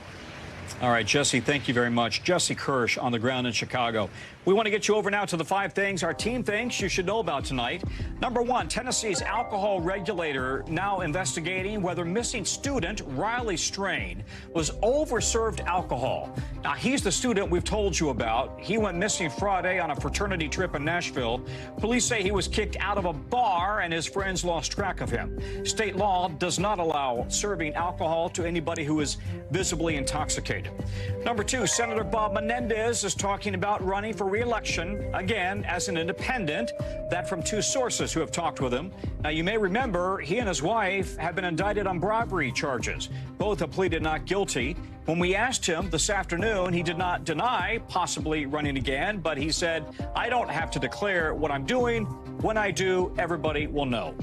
All right, Jesse, thank you very much. Jesse Kirsch on the ground in Chicago. We want to get you over now to the 5 things our team thinks you should know about tonight. Number 1, Tennessee's alcohol regulator now investigating whether missing student Riley Strain was overserved alcohol. Now, he's the student we've told you about. He went missing Friday on a fraternity trip in Nashville. Police say he was kicked out of a bar and his friends lost track of him. State law does not allow serving alcohol to anybody who is visibly intoxicated. Number 2, Senator Bob Menendez is talking about running for re-election, again, as an independent. That from 2 sources who have talked with him. Now, you may remember he and his wife have been indicted on bribery charges. Both have pleaded not guilty. When we asked him this afternoon, he did not deny possibly running again, but he said, I don't have to declare what I'm doing. When I do, everybody will know.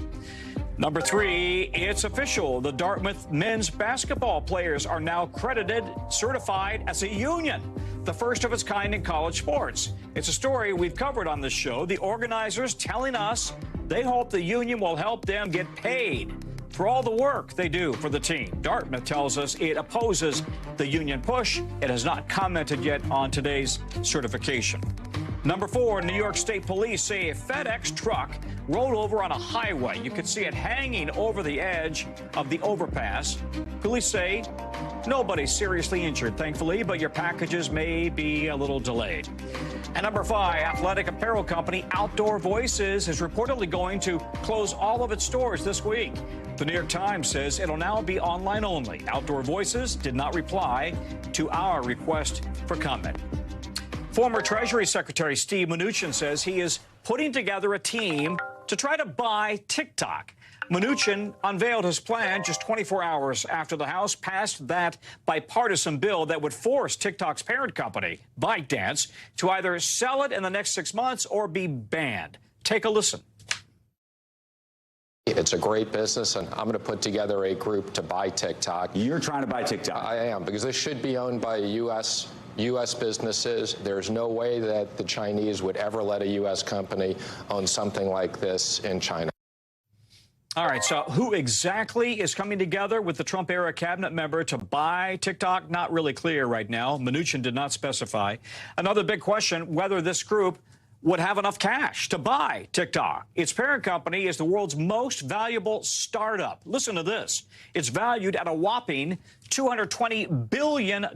Number 3, it's official. The Dartmouth men's basketball players are now credited, certified as a union, the first of its kind in college sports. It's a story we've covered on this show. The organizers telling us they hope the union will help them get paid for all the work they do for the team. Dartmouth tells us it opposes the union push. It has not commented yet on today's certification. Number 4, New York State Police say a FedEx truck rolled over on a highway. You could see it hanging over the edge of the overpass. Police say nobody's seriously injured, thankfully, but your packages may be a little delayed. And number 5, athletic apparel company Outdoor Voices is reportedly going to close all of its stores this week. The New York Times says it'll now be online only. Outdoor Voices did not reply to our request for comment. Former Treasury Secretary Steve Mnuchin says he is putting together a team to try to buy TikTok. Mnuchin unveiled his plan just 24 hours after the House passed that bipartisan bill that would force TikTok's parent company, ByteDance, to either sell it in the next 6 months or be banned. Take a listen. It's a great business, and I'm going to put together a group to buy TikTok. You're trying to buy TikTok? I am, because this should be owned by U.S. businesses. There's no way that the Chinese would ever let a U.S. company own something like this in China. All right, so who exactly is coming together with the Trump-era cabinet member to buy TikTok? Not really clear right now. Mnuchin did not specify. Another big question, whether this group would have enough cash to buy TikTok. Its parent company is the world's most valuable startup. Listen to this. It's valued at a whopping $220 billion.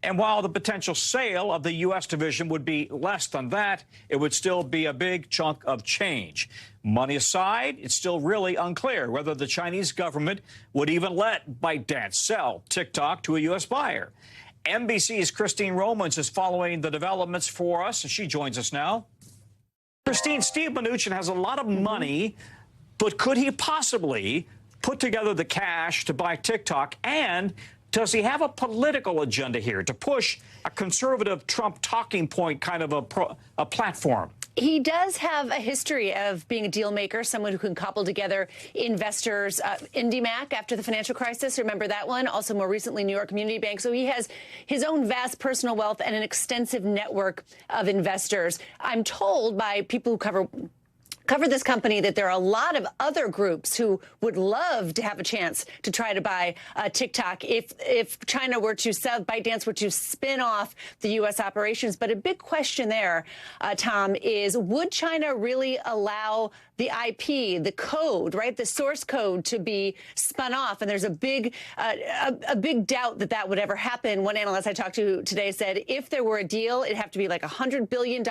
And while the potential sale of the U.S. division would be less than that, it would still be a big chunk of change. Money aside, it's still really unclear whether the Chinese government would even let ByteDance sell TikTok to a U.S. buyer. NBC's Christine Romans is following the developments for us, and she joins us now. Christine, Steve Mnuchin has a lot of money, but could he possibly put together the cash to buy TikTok? And does he have a political agenda here to push a conservative Trump talking point kind of a platform? He does have a history of being a deal maker, someone who can cobble together investors. IndyMac after the financial crisis, remember that one? Also, more recently, New York Community Bank. So he has his own vast personal wealth and an extensive network of investors. I'm told by people who cover covered this company that there are a lot of other groups who would love to have a chance to try to buy TikTok if China were to ByteDance were to spin off the U.S. operations. But a big question there, Tom, is would China really allow the IP, the code, right, the source code to be spun off? And there's a big doubt that that would ever happen. One analyst I talked to today said if there were a deal, it'd have to be like $100 billion,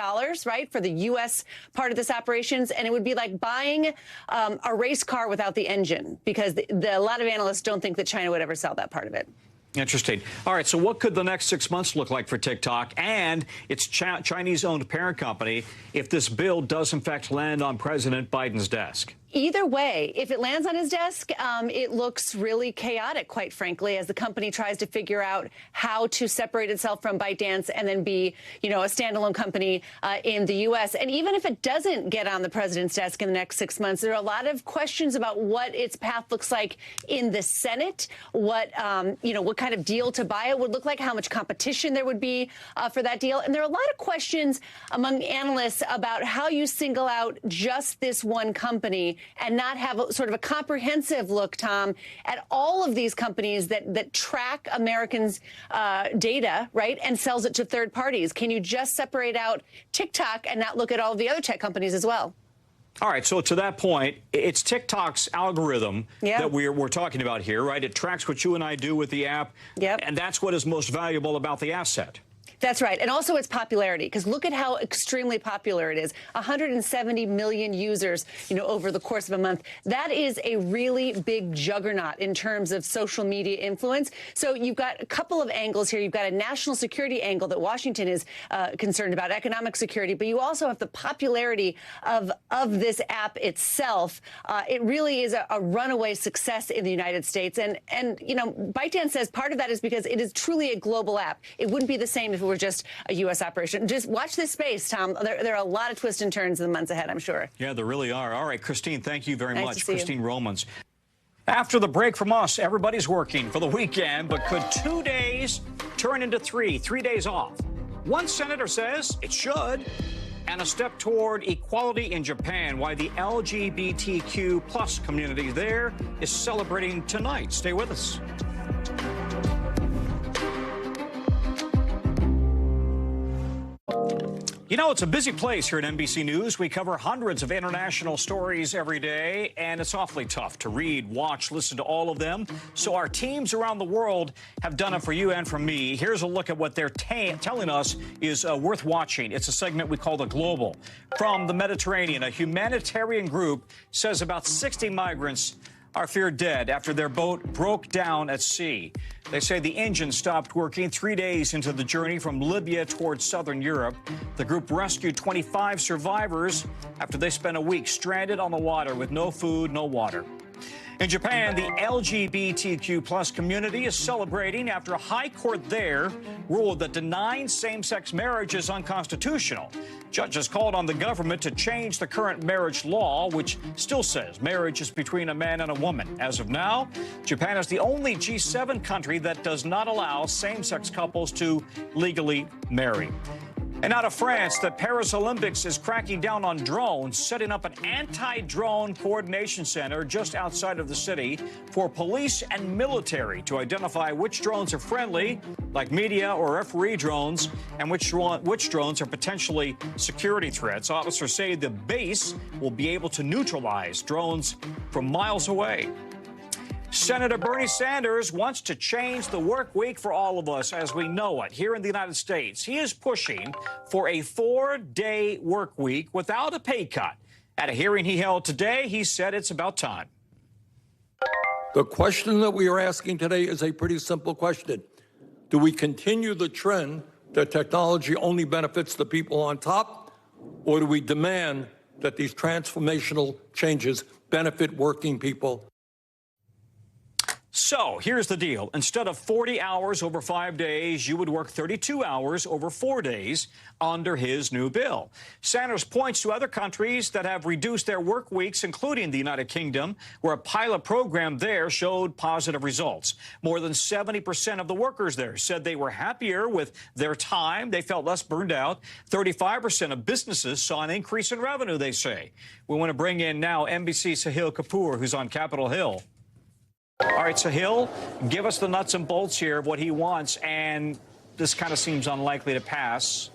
right, for the U.S. part of this operations. And it would be like buying a race car without the engine, because a lot of analysts don't think that China would ever sell that part of it. Interesting. All right, so what could the next 6 months look like for TikTok and its Chinese-owned parent company if this bill does, in fact, land on President Biden's desk? Either way, if it lands on his desk, it looks really chaotic, quite frankly, as the company tries to figure out how to separate itself from ByteDance and then be, a standalone company in the U.S. And even if it doesn't get on the president's desk in the next 6 months, there are a lot of questions about what its path looks like in the Senate, what kind of deal to buy it would look like, how much competition there would be for that deal. And there are a lot of questions among analysts about how you single out just this one company and not have sort of a comprehensive look, Tom, at all of these companies that track Americans' data, right, and sells it to third parties. Can you just separate out TikTok and not look at all of the other tech companies as well? All right, so to that point, it's TikTok's algorithm that we're talking about here, right? It tracks what you and I do with the app, and that's what is most valuable about the asset. That's right. And also its popularity, because look at how extremely popular it is. 170 million users, over the course of a month. That is a really big juggernaut in terms of social media influence. So you've got a couple of angles here. You've got a national security angle that Washington is concerned about, economic security, but you also have the popularity of this app itself. It really is a runaway success in the United States. And ByteDance says part of that is because it is truly a global app. It wouldn't be the same if it were just a U.S. operation. Just watch this space, Tom. There are a lot of twists and turns in the months ahead, I'm sure. Yeah, there really are. All right, Christine, thank you very much. Christine you. Romans. After the break from us, everybody's working for the weekend, but could 2 days turn into 3 days off? One senator says it should. And a step toward equality in Japan, why the LGBTQ plus community there is celebrating tonight. Stay with us. It's a busy place here at NBC News. We cover hundreds of international stories every day, and it's awfully tough to read, watch, listen to all of them. So our teams around the world have done it for you and for me. Here's a look at what they're telling us is worth watching. It's a segment we call The Global. From the Mediterranean, a humanitarian group says about 60 migrants are feared dead after their boat broke down at sea. They say the engine stopped working 3 days into the journey from Libya towards southern Europe. The group rescued 25 survivors after they spent a week stranded on the water with no food, no water. In Japan, the LGBTQ plus community is celebrating after a high court there ruled that denying same-sex marriage is unconstitutional. Judges called on the government to change the current marriage law, which still says marriage is between a man and a woman. As of now, Japan is the only G7 country that does not allow same-sex couples to legally marry. And out of France, the Paris Olympics is cracking down on drones, setting up an anti-drone coordination center just outside of the city for police and military to identify which drones are friendly, like media or referee drones, and which drones are potentially security threats. Officers say the base will be able to neutralize drones from miles away. Senator Bernie Sanders wants to change the work week for all of us as we know it here in the United States. He is pushing for a 4-day work week without a pay cut. At a hearing he held today, he said it's about time. The question that we are asking today is a pretty simple question. Do we continue the trend that technology only benefits the people on top, or do we demand that these transformational changes benefit working people? So here's the deal. Instead of 40 hours over 5 days, you would work 32 hours over 4 days under his new bill. Sanders points to other countries that have reduced their work weeks, including the United Kingdom, where a pilot program there showed positive results. More than 70% of the workers there said they were happier with their time. They felt less burned out. 35% of businesses saw an increase in revenue, they say. We want to bring in now NBC Sahil Kapoor, who's on Capitol Hill. All right, Sahil, give us the nuts and bolts here of what he wants, and this kind of seems unlikely to pass.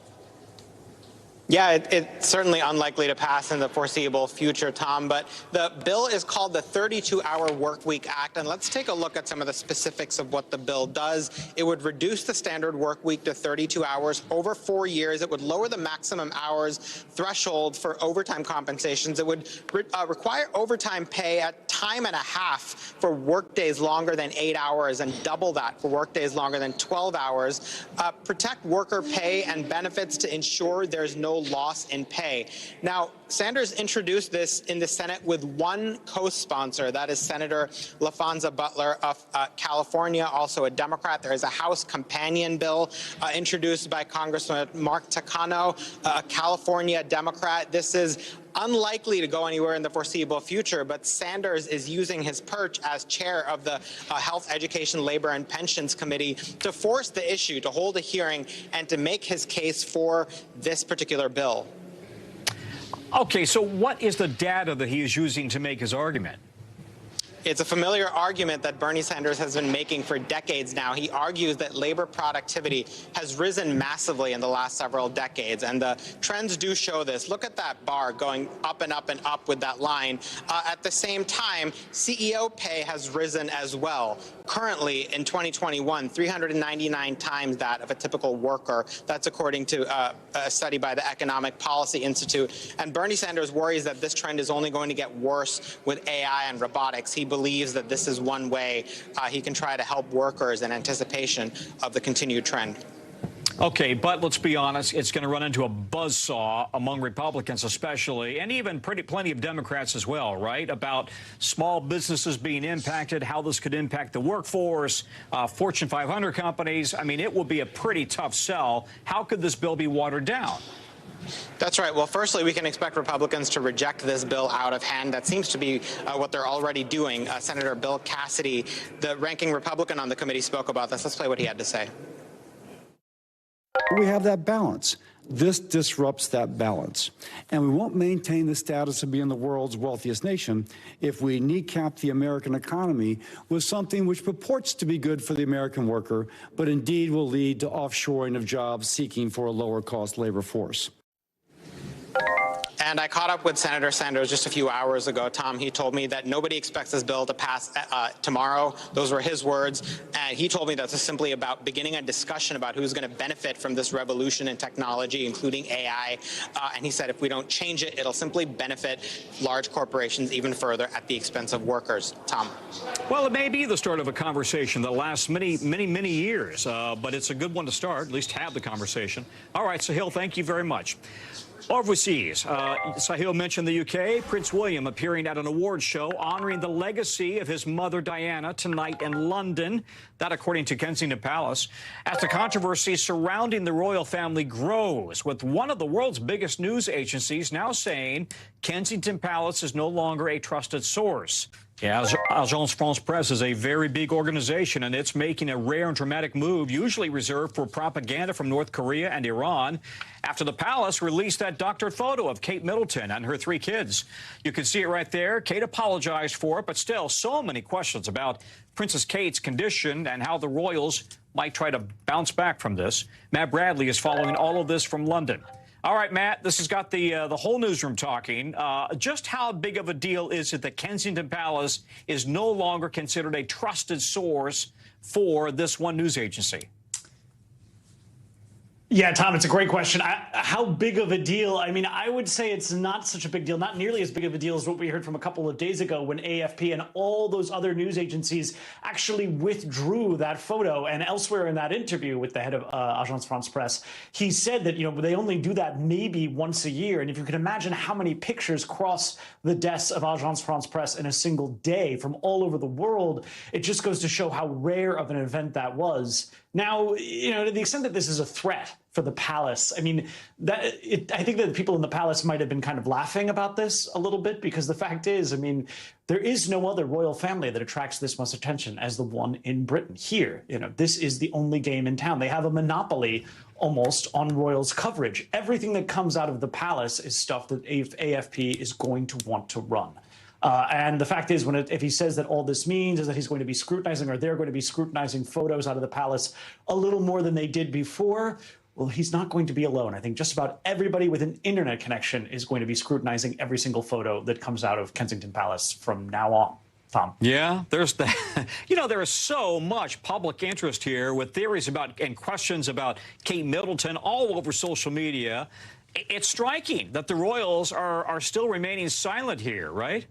Yeah, it's certainly unlikely to pass in the foreseeable future, Tom, but the bill is called the 32-Hour Workweek Act, and let's take a look at some of the specifics of what the bill does. It would reduce the standard work week to 32 hours over 4 years. It would lower the maximum hours threshold for overtime compensations. It would require overtime pay at time and a half for work days longer than 8 hours and double that for work days longer than 12 hours. Protect worker pay and benefits to ensure there's no loss in pay. Now, Sanders introduced this in the Senate with one co-sponsor. That is Senator LaFonza Butler of California, also a Democrat. There is a House companion bill introduced by Congressman Mark Takano, a California Democrat. This is unlikely to go anywhere in the foreseeable future, but Sanders is using his perch as chair of the Health, Education, Labor, and Pensions Committee to force the issue, to hold a hearing, and to make his case for this particular bill. Okay, so what is the data that he is using to make his argument? It's a familiar argument that Bernie Sanders has been making for decades now. He argues that labor productivity has risen massively in the last several decades, and the trends do show this. Look at that bar going up and up and up with that line. At the same time, CEO pay has risen as well. Currently, in 2021, 399 times that of a typical worker. That's according to a study by the Economic Policy Institute. And Bernie Sanders worries that this trend is only going to get worse with AI and robotics. He believes that this is one way he can try to help workers in anticipation of the continued trend. Okay, but let's be honest, it's going to run into a buzzsaw among Republicans especially, and even plenty of Democrats as well, right, about small businesses being impacted, how this could impact the workforce, Fortune 500 companies. I mean, it will be a pretty tough sell. How could this bill be watered down? That's right. Well, firstly, we can expect Republicans to reject this bill out of hand. That seems to be what they're already doing. Senator Bill Cassidy, the ranking Republican on the committee, spoke about this. Let's play what he had to say. We have that balance. This disrupts that balance. And we won't maintain the status of being the world's wealthiest nation if we kneecap the American economy with something which purports to be good for the American worker, but indeed will lead to offshoring of jobs seeking for a lower-cost labor force. And I caught up with Senator Sanders just a few hours ago, Tom. He told me that nobody expects this bill to pass tomorrow. Those were his words. And he told me that this is simply about beginning a discussion about who's going to benefit from this revolution in technology, including AI. And he said if we don't change it, it'll simply benefit large corporations even further at the expense of workers. Tom. Well, it may be the start of a conversation that lasts many years, but it's a good one to start, at least have the conversation. All right, Sahil, thank you very much. Overseas, Sahil mentioned the UK. Prince William appearing at an awards show honoring the legacy of his mother Diana tonight in London. That according to Kensington Palace. As the controversy surrounding the royal family grows, with one of the world's biggest news agencies now saying Kensington Palace is no longer a trusted source. Yeah, Agence France-Presse is a very big organization, and it's making a rare and dramatic move, usually reserved for propaganda from North Korea and Iran, after the palace released that doctored photo of Kate Middleton and her 3 kids. You can see it right there. Kate apologized for it, but still so many questions about Princess Kate's condition and how the royals might try to bounce back from this. Matt Bradley is following all of this from London. All right, Matt, this has got the whole newsroom talking. Just how big of a deal is it that Kensington Palace is no longer considered a trusted source for this one news agency? Yeah, Tom, it's a great question. How big of a deal? I mean, I would say it's not such a big deal, not nearly as big of a deal as what we heard from a couple of days ago when AFP and all those other news agencies actually withdrew that photo. And elsewhere in that interview with the head of Agence France-Presse, he said that, they only do that maybe once a year. And if you can imagine how many pictures cross the desks of Agence France-Presse in a single day from all over the world, it just goes to show how rare of an event that was. Now, to the extent that this is a threat for the palace, I mean, I think that the people in the palace might have been kind of laughing about this a little bit, because the fact is, I mean, there is no other royal family that attracts this much attention as the one in Britain. Here, this is the only game in town. They have a monopoly almost on royals coverage. Everything that comes out of the palace is stuff that AFP is going to want to run. And the fact is, if he says that all this means is that he's going to be scrutinizing, or they're going to be scrutinizing photos out of the palace a little more than they did before, well, he's not going to be alone. I think just about everybody with an internet connection is going to be scrutinizing every single photo that comes out of Kensington Palace from now on. Tom. Yeah, there's that. There is so much public interest here with theories about and questions about Kate Middleton all over social media. It's striking that the royals are still remaining silent here, right?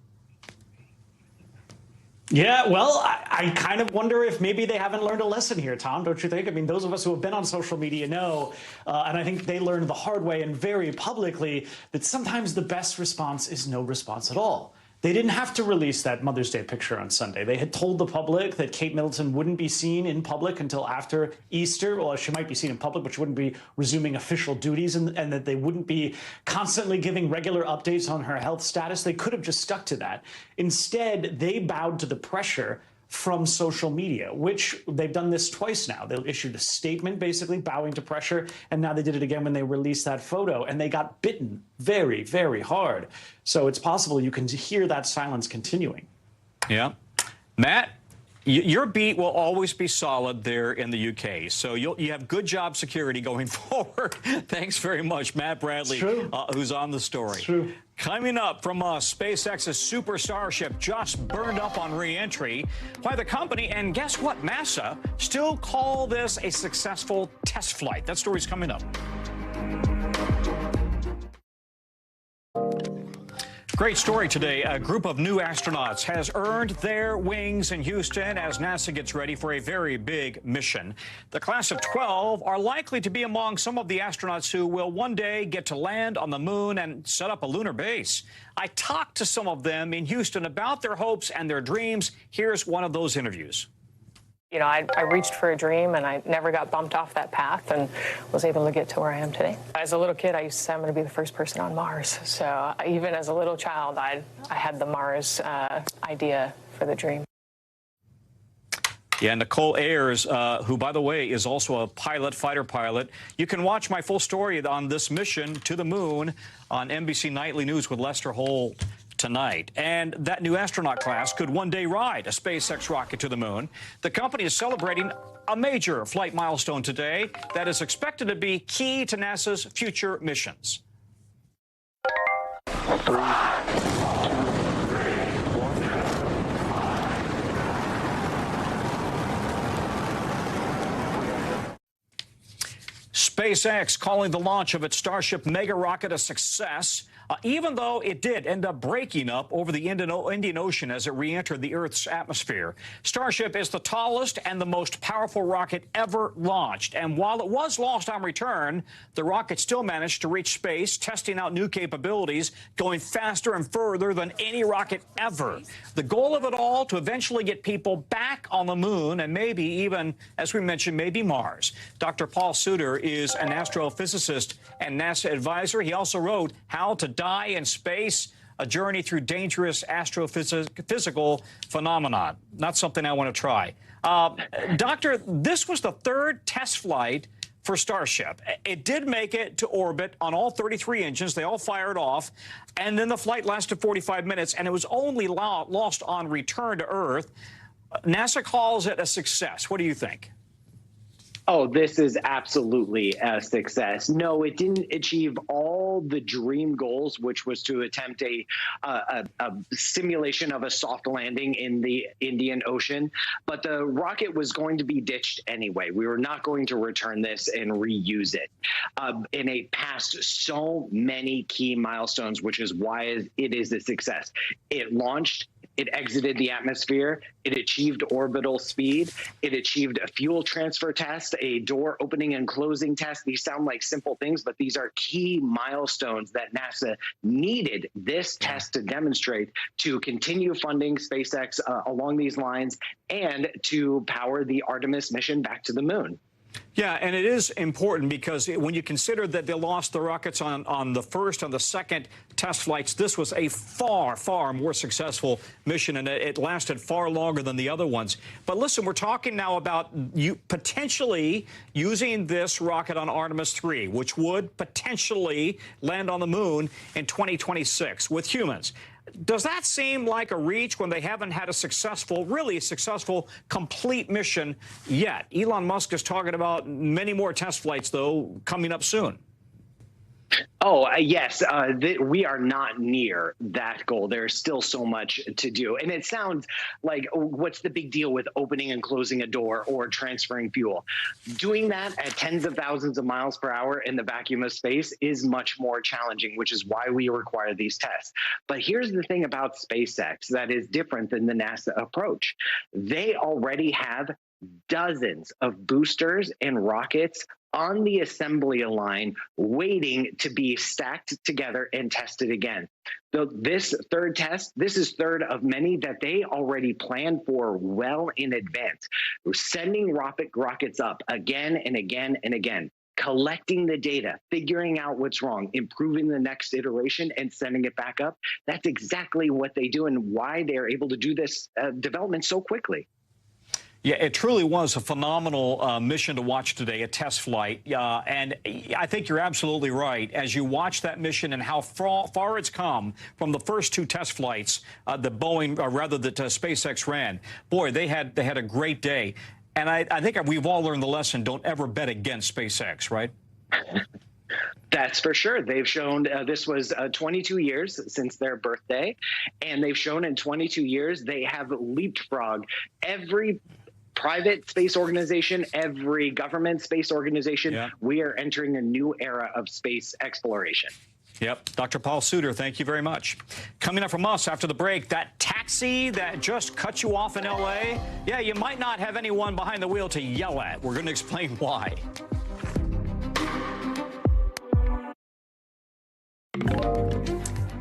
Yeah, well, I kind of wonder if maybe they haven't learned a lesson here, Tom, don't you think? I mean, those of us who have been on social media know, and I think they learned the hard way and very publicly, that sometimes the best response is no response at all. They didn't have to release that Mother's Day picture on Sunday. They had told the public that Kate Middleton wouldn't be seen in public until after Easter. Well, she might be seen in public, but she wouldn't be resuming official duties, and that they wouldn't be constantly giving regular updates on her health status. They could have just stuck to that. Instead, they bowed to the pressure from social media, which they've done this twice now. They issued a statement basically bowing to pressure, and now they did it again when they released that photo, and they got bitten very, very hard. So it's possible you can hear that silence continuing. Yeah. Matt, your beat will always be solid there in the UK, so you have good job security going forward. Thanks very much, Matt Bradley, who's on the story. It's true. Coming up from us, SpaceX's Super Starship just burned up on re-entry by the company, and guess what? NASA still call this a successful test flight. That story's coming up. Great story today. A group of new astronauts has earned their wings in Houston as NASA gets ready for a very big mission. The class of 12 are likely to be among some of the astronauts who will one day get to land on the moon and set up a lunar base. I talked to some of them in Houston about their hopes and their dreams. Here's one of those interviews. I reached for a dream, and I never got bumped off that path and was able to get to where I am today. As a little kid, I used to say I'm going to be the first person on Mars. So even as a little child, I had the Mars idea for the dream. Yeah, Nicole Ayers, who, by the way, is also a fighter pilot. You can watch my full story on this mission to the moon on NBC Nightly News with Lester Holt tonight. And that new astronaut class could one day ride a SpaceX rocket to the moon. The company is celebrating a major flight milestone today that is expected to be key to NASA's future missions. 3, 2, 1. SpaceX calling the launch of its Starship mega rocket a success, even though it did end up breaking up over the Indian Ocean as it re-entered the Earth's atmosphere. Starship is the tallest and the most powerful rocket ever launched. And while it was lost on return, the rocket still managed to reach space, testing out new capabilities, going faster and further than any rocket ever. The goal of it all, to eventually get people back on the moon and maybe even, as we mentioned, maybe Mars. Dr. Paul Suter is an astrophysicist and NASA advisor. He also wrote How to Die in Space, a journey through dangerous astrophysical phenomenon. Not something I want to try. Doctor, this was the third test flight for Starship. It did make it to orbit on all 33 engines. They all fired off. And then the flight lasted 45 minutes, and it was only lost on return to Earth. NASA calls it a success. What do you think? Oh, this is absolutely a success. No, it didn't achieve all the dream goals, which was to attempt a simulation of a soft landing in the Indian Ocean. But the rocket was going to be ditched anyway. We were not going to return this and reuse it. And it passed so many key milestones, which is why it is a success. It launched. It exited the atmosphere. It achieved orbital speed. It achieved a fuel transfer test, a door opening and closing test. These sound like simple things, but these are key milestones that NASA needed this test to demonstrate to continue funding SpaceX along these lines and to power the Artemis mission back to the moon. Yeah, and it is important because when you consider that they lost the rockets on the first and the second test flights, this was a far, far more successful mission, and it lasted far longer than the other ones. But listen, we're talking now about you potentially using this rocket on Artemis 3, which would potentially land on the moon in 2026 with humans. Does that seem like a reach when they haven't had a successful, really successful, complete mission yet? Elon Musk is talking about many more test flights, though, coming up soon. Oh, yes. We are not near that goal. There's still so much to do. And it sounds like, what's the big deal with opening and closing a door or transferring fuel? Doing that at tens of thousands of miles per hour in the vacuum of space is much more challenging, which is why we require these tests. But here's the thing about SpaceX that is different than the NASA approach. They already have dozens of boosters and rockets on the assembly line waiting to be stacked together and tested again. So this third test, this is third of many that they already planned for well in advance. We're sending rockets up again and again and again, collecting the data, figuring out what's wrong, improving the next iteration, and sending it back up. That's exactly what they do and why they're able to do this development so quickly. Yeah, it truly was a phenomenal mission to watch today, a test flight. And I think you're absolutely right. As you watch that mission and how far it's come from the first two test flights, the Boeing, or rather that SpaceX ran, boy, they had a great day. And I think we've all learned the lesson, don't ever bet against SpaceX, right? That's for sure. They've shown this was 22 years since their birthday, and they've shown in 22 years they have leapfrogged every private space organization, every government space organization. Yeah. We are entering a new era of space exploration. Yep. Dr. Paul Suter, thank you very much. Coming up from us after the break, that taxi that just cut you off in L.A., yeah, you might not have anyone behind the wheel to yell at. We're going to explain why.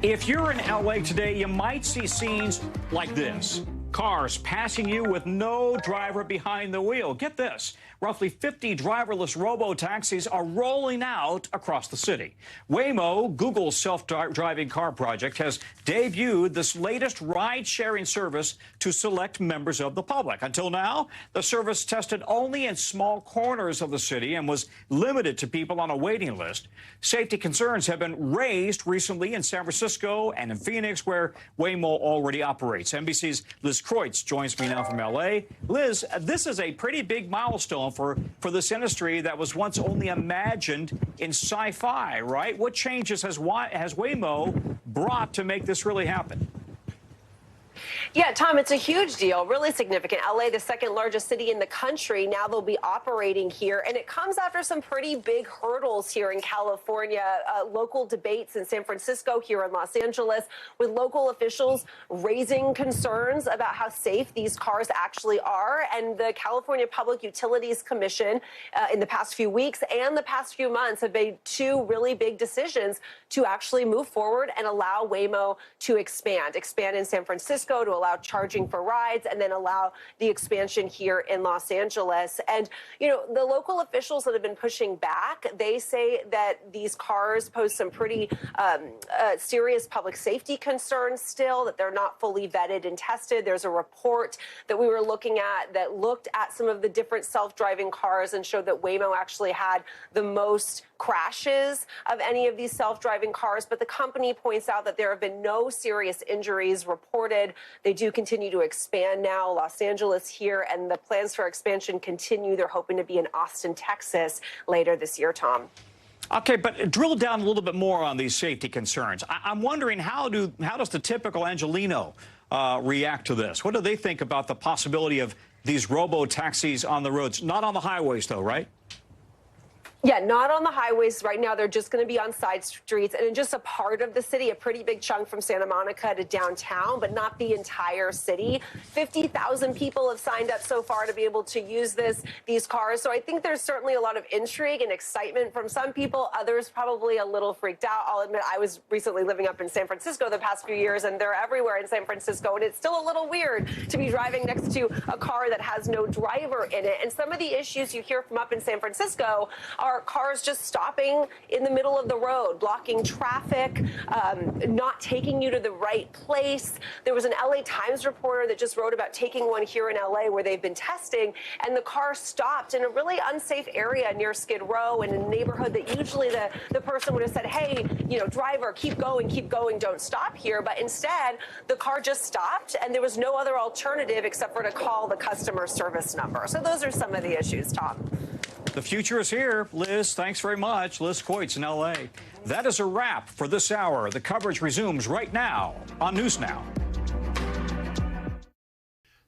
If you're in L.A. today, you might see scenes like this. Cars passing you with no driver behind the wheel. Get this. Roughly 50 driverless robo-taxis are rolling out across the city. Waymo, Google's self-driving car project, has debuted this latest ride-sharing service to select members of the public. Until now, the service tested only in small corners of the city and was limited to people on a waiting list. Safety concerns have been raised recently in San Francisco and in Phoenix, where Waymo already operates. NBC's Liz Kreutz joins me now from L.A. Liz, this is a pretty big milestone for this industry that was once only imagined in sci-fi, right? What changes has Waymo brought to make this really happen? Yeah, Tom, it's a huge deal, really significant. LA, the second largest city in the country, now they'll be operating here. And it comes after some pretty big hurdles here in California, local debates in San Francisco, here in Los Angeles, with local officials raising concerns about how safe these cars actually are. And the California Public Utilities Commission in the past few weeks and the past few months have made two really big decisions to actually move forward and allow Waymo to expand in San Francisco, to allow charging for rides, and then allow the expansion here in Los Angeles. And, you know, the local officials that have been pushing back, they say that these cars pose some pretty serious public safety concerns still, that they're not fully vetted and tested. There's a report that we were looking at that looked at some of the different self-driving cars and showed that Waymo actually had the most crashes of any of these self-driving cars, but the company points out that there have been no serious injuries reported. They do continue to expand now. Los Angeles here, and the plans for expansion continue. They're hoping to be in Austin, Texas later this year, Tom. Okay, but drill down a little bit more on these safety concerns. I'm wondering how does the typical Angelino react to this? What do they think about the possibility of these robo-taxis on the roads? Not on the highways, though, right? Yeah, not on the highways right now. They're just going to be on side streets and in just a part of the city, a pretty big chunk from Santa Monica to downtown, but not the entire city. 50,000 people have signed up so far to be able to use these cars. So I think there's certainly a lot of intrigue and excitement from some people. Others probably a little freaked out. I'll admit I was recently living up in San Francisco the past few years, and they're everywhere in San Francisco. And it's still a little weird to be driving next to a car that has no driver in it. And some of the issues you hear from up in San Francisco are cars just stopping in the middle of the road, blocking traffic, not taking you to the right place. There was an LA Times reporter that just wrote about taking one here in LA where they've been testing, and the car stopped in a really unsafe area near Skid Row in a neighborhood that usually the person would have said, hey, you know, driver, keep going, don't stop here. But instead, the car just stopped, and there was no other alternative except for to call the customer service number. So those are some of the issues, Tom. The future is here. Liz, thanks very much. Liz Coit's in L.A. That is a wrap for this hour. The coverage resumes right now on News Now.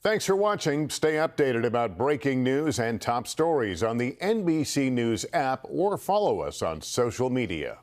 Thanks for watching. Stay updated about breaking news and top stories on the NBC News app or follow us on social media.